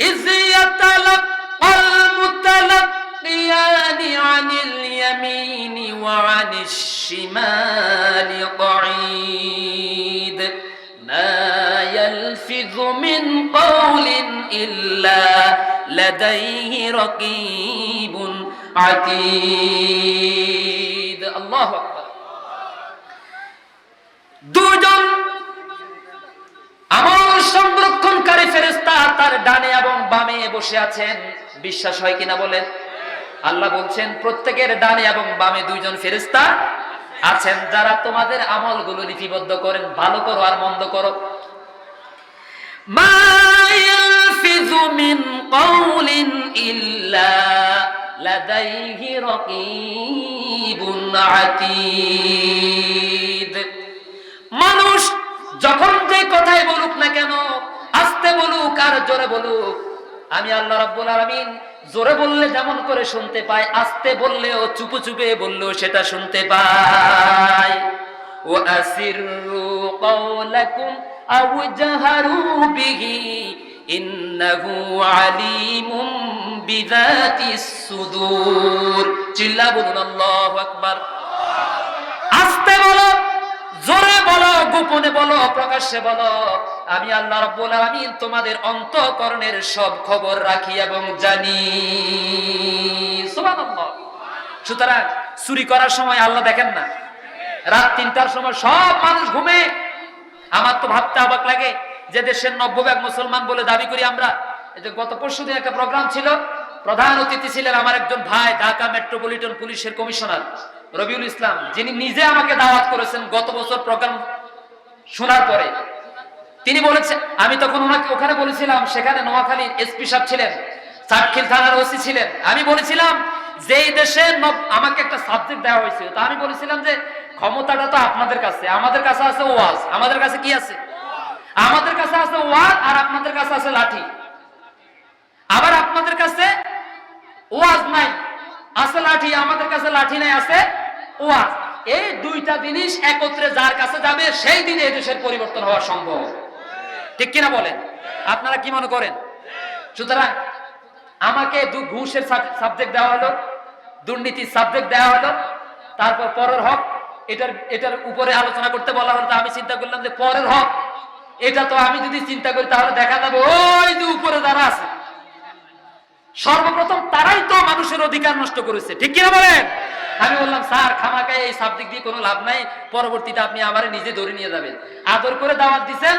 ইযয়াতালাক্কাল মুতালাক্কিয়ানি আনিল ইয়ামিনি ওয়া আনিশ শিমালি ক্বাঈদ মা ইয়ালফিযু মিন কাওলিন ইল্লা লাদাইহি রাকীবুন আতীদ। আল্লাহু আকবার। দুজন আমল সংরক্ষণকারী ফেরেশতা তার ডানে এবং বামে বসে আছেন। বিশ্বাস হয় কিনা বলেন? আল্লাহ বলছেন, প্রত্যেকের ডানে এবং বামে দুইজন ফেরেশতা আছেন, যারা তোমাদের আমলগুলো লিপিবদ্ধ করেন, ভালো করো আর মন্দ করো। মা ইয়ালফিযু মিন কাওলিন ইল্লা লাদাইহি রাকীবুন আতীদ। মানুষ যখন যে কথাই বলুক না কেন, আস্তে বলুক আর জোরে বলুক, আমি আল্লাহ রাব্বুল আলামিন জোরে বললে যেমন করে শুনতে পাই, আস্তে বললেও, চুপে চুপে বললেও সেটা শুনতে পাই। ওয়া আসিররু কাওলাকুম আও জাহারু বিহি ইন্নাহু আলিমুম বিযাতিস সুদূর। চিল্লা বলুন আল্লাহু আকবার। আস্তে বলো, জোরে বলো, গোপনে বলো, প্রকাশ্যে বলো, আমি আল্লাহ রাব্বুল আলামিন তোমাদের অন্তঃকরণের সব খবর রাখি এবং জানি। সুবহানাল্লাহ। সুতরাং চুরি করার সময় আল্লাহ দেখেন না? রাত ৩টার সময় সব মানুষ ঘুমে। আমার তো ভাবতে অবাক লাগে যে দেশের ৯০% মুসলমান বলে দাবি করি আমরা। এই যে গত পরশুদিন একটা প্রোগ্রাম ছিল, প্রধান অতিথি ছিলেন আমার একজন ভাই, ঢাকা মেট্রোপলিটন পুলিশের কমিশনার রবিউল ইসলাম, যিনি নিজে আমাকে দাওয়াত করেছেন গত বছর প্রোগ্রাম শোনার পরে। তিনি বলেছেন, আমি তখন ওনাকে ওখানে বলেছিলাম, সেখানে নোয়াখালীর এসপি সাহেব ছিলেন, চাটখিল থানার ওসি ছিলেন। আমি বলেছিলাম যে এই দেশে আমাকে একটা সাবজেক্ট দেওয়া হয়েছিল, তা আমি বলেছিলাম যে ক্ষমতাটা তো আপনাদের কাছে, আমাদের কাছে আছে ওয়াজ। আমাদের কাছে কি আছে? আমাদের কাছে আছে ওয়াজ, আর আপনাদের কাছে আছে লাঠি। আবার আপনাদের কাছে ওয়াজ নাই, আছে লাঠি, আমাদের কাছে লাঠি নাই, আছে ওয়াজ। এই দুইটা জিনিস একত্রে যার কাছে যাবে, সেই দিনে এই দেশের পরিবর্তন হওয়া সম্ভব, ঠিক কিনা বলেন? আপনারা কি মনে করেন? সুতরাং আমাকে ঘুষের সাবজেক্ট দেওয়া হলো, দুর্নীতির সাবজেক্ট দেওয়া হলো, তারপর পরের হক, এটার উপরে আলোচনা করতে বলা হলো। আমি চিন্তা করলাম যে পরের হক, এটা তো আমি যদি চিন্তা করি তাহলে দেখা যাবে ওই যে উপরে যারা আছে সর্বপ্রথম তারাই তো মানুষের অধিকার নষ্ট করেছে, ঠিক কিনা বলেন? আমি বললাম, স্যার খামাকায় এই সাবজেক্ট দিয়ে কোনো লাভ নাই, পরবর্তীতে আপনি আমারে নিজে ধরে নিয়ে যাবেন। আদর করে দাওয়াত দিচ্ছেন,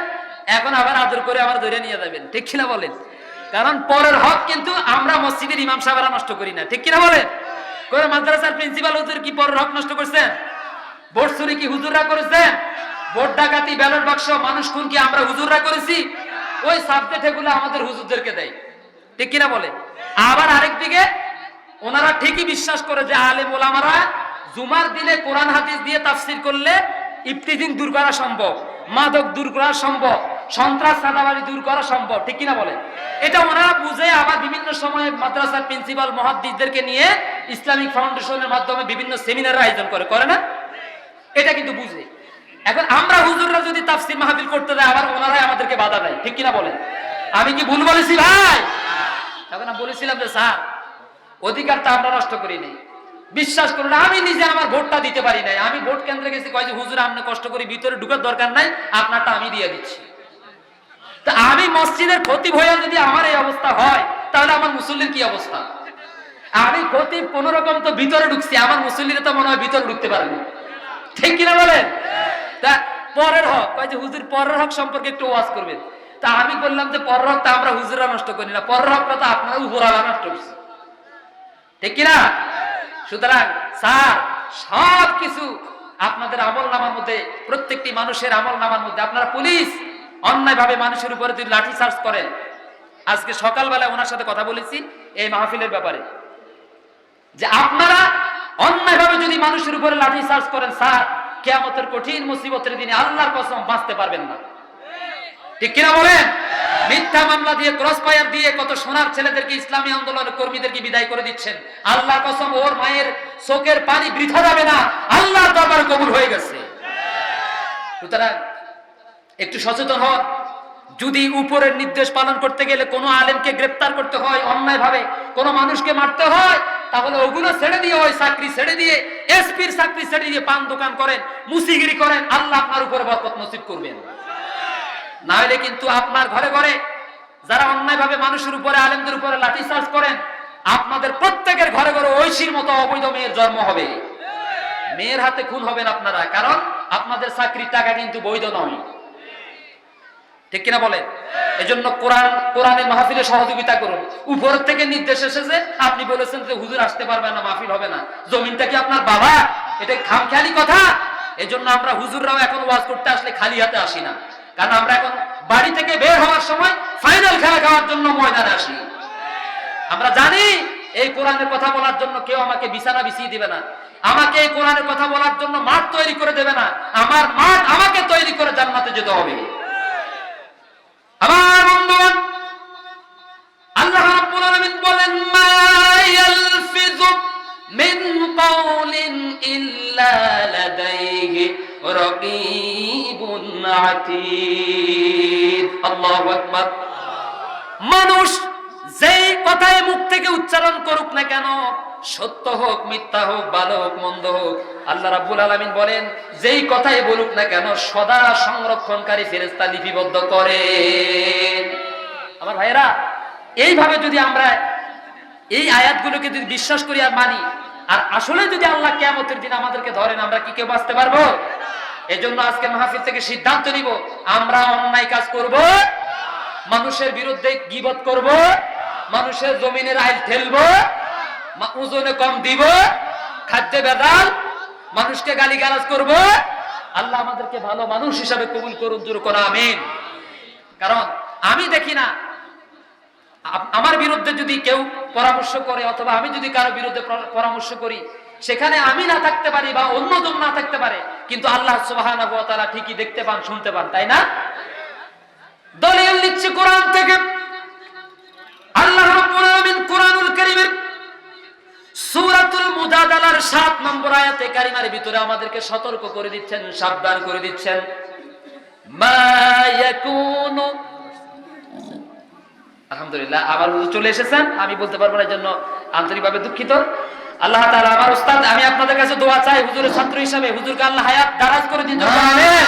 এখন আবার আদর করে আমার ধরে নিয়ে যাবেন, ঠিক কিনা বলেন? কারণ পরের হক কিন্তু আমরা মসজিদের ইমাম সাহেবরা নষ্ট করি না, ঠিক কিনা বলেন? করে মাদ্রাসার প্রিন্সিপাল হুজুর কি পরের হক নষ্ট করছেন? ভোট চুরি কি হুজুররা করেছেন? ভোট ডাকাতি, ব্যালট বাক্স, মানুষ খুন কি আমরা হুজুররা করেছি? ওই সাবজেক্ট এগুলো আমাদের হুজুরদেরকে দেয়, ঠিক কিনা বলে? আবার আরেকদিকে ওনারা ঠিকই বিশ্বাস করে যে আলেম ওলামারা জুমার দিনে কোরআন হাদিস দিয়ে তাফসীর করলে ইফতিজিং দূর করা সম্ভব, মাদক দূর করা সম্ভব, সন্ত্রাস চাঁদাবাজি দূর করা সম্ভব, ঠিক কিনা বলে? এটা ওনারা বুঝে আবার বিভিন্ন সময়ে মাদ্রাসার প্রিন্সিপাল মুহাদ্দিসদেরকে নিয়ে ইসলামিক ফাউন্ডেশনের মাধ্যমে বিভিন্ন সেমিনার আয়োজন করে না? এটা কিন্তু বুঝে। এখন আমরা হুজুররা যদি তাফসীর মাহফিল করতে দেয়, আবার ওনারাই আমাদেরকে বাধা দেয়, ঠিক কিনা বলেন? আমি কি ভুল বলেছি ভাই? তখন আমি বলেছিলাম যে স্যার, অধিকারটা আমরা নষ্ট করি নাই, বিশ্বাস করুন আমি নিজে আমার ভোটটা দিতে পারি নাই, আমি ভোট কেন্দ্রে গেছি, কয় যে হুজুর আপনি কষ্ট করে ভিতরে ঢুকার দরকার নাই, আপনারটা আমি দিয়ে দিচ্ছি। তা আমি মসজিদের খতিব হয়ে যদি আমার এই অবস্থা হয়, তাহলে আমার মুসল্লির কি অবস্থা? আমি খতিব কোন রকম তো ভিতরে ঢুকছি, আমার মুসল্লিরা তো মনে হয় ভিতরে ঢুকতে পারেনি, ঠিক কিনা বলেন? তা পরের হক, কয় যে হুজুর পরের হক সম্পর্কে একটু ওয়াজ করবেন। তা আমি বললাম যে পরের হকটা আমরা হুজুররা নষ্ট করি না, পরের হকটা তো আপনারা উপরওয়ালা নষ্ট করছে, ঠিক কিনা? সুতরাং স্যার সবকিছু আপনাদের আমল নামার মধ্যে, প্রত্যেকটি মানুষের আমল নামার মধ্যে। আপনারা পুলিশ অন্যায় ভাবে মানুষের উপরে যদি লাঠি চার্জ করেন, আজকে সকালবেলা ওনার সাথে কথা বলেছি এই মাহফিলের ব্যাপারে, যে আপনারা অন্যায় ভাবে যদি মানুষের উপরে লাঠি চার্জ করেন, স্যার কিয়ামতের কঠিন মুসিবতের দিনে আল্লাহর কসম বাঁচতে পারবেন না, ঠিক কিনা বলেন? মিথ্যা মামলা দিয়ে, ক্রস ফায়ার দিয়ে কত সোনার ছেলেদেরকে, ইসলামী আন্দোলনের কর্মীদেরকে বিদায় করে দিচ্ছেন। আল্লাহর কসম ওর মায়ের চোখের পানি বৃথা যাবে না, আল্লাহর দরবারে কবুল হয়ে গেছে। সুতরাং একটু সচেতন হন। যদি উপরের নির্দেশ পালন করতে গেলে কোনো আলেমকে গ্রেফতার করতে হয়, অন্যায় ভাবে কোনো মানুষকে মারতে হয়, তাহলে ওগুলো ছেড়ে দিয়ে, ওই চাকরি ছেড়ে দিয়ে, এসপির চাকরি ছেড়ে দিয়ে পান দোকান করেন, মুসিগিরি করেন, আল্লাহ আপনার উপরে বরকত নসিব করবেন। না হলে কিন্তু আপনার ঘরে ঘরে যারা অন্যায় ভাবে মানুষের উপরে, আলেমদের উপরে লাঠি চার্জ করেন, আপনাদের প্রত্যেকের ঘরে ঘরে ঐশীর মতো অবৈধ মেয়ের জন্ম হবে, মেয়ের হাতে খুন হবেন আপনারা, কারণ আপনাদের চাকরির টাকা কিন্তু বৈধ নয়, ঠিক কিনা বলেন? এজন্য কোরআনের মাহফিলে সহযোগিতা করুন। উপর থেকে নির্দেশ এসেছে, আপনি বলেছেন যে হুজুর আসতে পারবে না, মাহফিল হবে না, জমিনটা কি আপনার বাবা? এটা খামখেয়ালি কথা। এজন্য আমরা হুজুররাও এখন ওয়াজ করতে আসলে খালি হাতে আসি না, কারণ আমরা এখন বাড়ি থেকে বের হওয়ার সময় ফাইনাল খেলা খাওয়ার জন্য ময়দানে আসি। আমরা জানি এই কোরআনের কথা বলার জন্য কেউ আমাকে বিছানা বিছিয়ে দিবে না, আমাকে এই কোরআনের কথা বলার জন্য মাঠ তৈরি করে দেবে না, আমার মাঠ আমাকে তৈরি করে জান্নাতে যেতে হবে। আমার বন্ধুগণ, আল্লাহ রাব্বুল আলামিন বলেন, মা ইয়ালফিযু মিন কাওলিন ইল্লা লাদাইহি রাকীবুন আতীদ। আল্লাহু আকবার। মানুষ যেই কথায় মুখ থেকে উচ্চারণ করুক না কেন, সত্য হোক, মিথ্যা হোক, ভালো হোক, মন্দ হোক, আল্লাহ রাব্বুল আলামিন বলেন যেই কথাই বলুক না কেন সদা সংরক্ষণকারী ফেরেশতা লিপিবদ্ধ করেন। আমার ভাইয়েরা, এইভাবে যদি আমরা এই আয়াতগুলোকে যদি বিশ্বাস করি আর মানি, আর আসলে যদি আল্লাহ কিয়ামতের দিন আমাদেরকে ধরেন, আমরা কি কেউ বাঁচতে পারবো? এজন্য আজকে মাহফিল থেকে সিদ্ধান্ত নিব, আমরা অন্যায় কাজ করব, মানুষের বিরুদ্ধে গীবত করব, মানুষের জমিনের আইল ঠেলবো, ওজনে কম দিব, খাদ্যে ভেজাল, মানুষকে গালিগালাজ করব। আল্লাহ আমাদেরকে ভালো মানুষ হিসাবে কবুল করুন, জোরে করে আমিন। কারণ আমি দেখি না আমার বিরুদ্ধে যদি কেউ পরামর্শ করে, অথবা আমি যদি কারো বিরুদ্ধে পরামর্শ করি, সেখানে আমি না থাকতে পারি বা অন্যজন না থাকতে পারে, কিন্তু আল্লাহ সুবহানাহু ওয়া তাআলা ঠিকই দেখতে পান, শুনতে পান, তাই না? দলিল দিচ্ছে কোরআন থেকে। আল্লাহ রাব্বুল আলামিন কোরআনুল কারীমের সূরাতুল মুজাদালার 7 নম্বর আয়াতে কারিমার ভিতরে আমাদেরকে সতর্ক করে দিচ্ছেন, সাবধান করে দিচ্ছেন। মা ইয়াকুনু, আলহামদুলিল্লাহ আবার হুজুর চলে এসেছেন, আমি বলতে পারবো না, এর জন্য আন্তরিকভাবে দুঃখিত। আল্লাহ তাআলা আমার উস্তাদ, আমি আপনাদের কাছে দোয়া চাই হুজুরের ছাত্র হিসেবে, হুজুরকে আল্লাহ হায়াত দারাজ করে দিন। আমিন।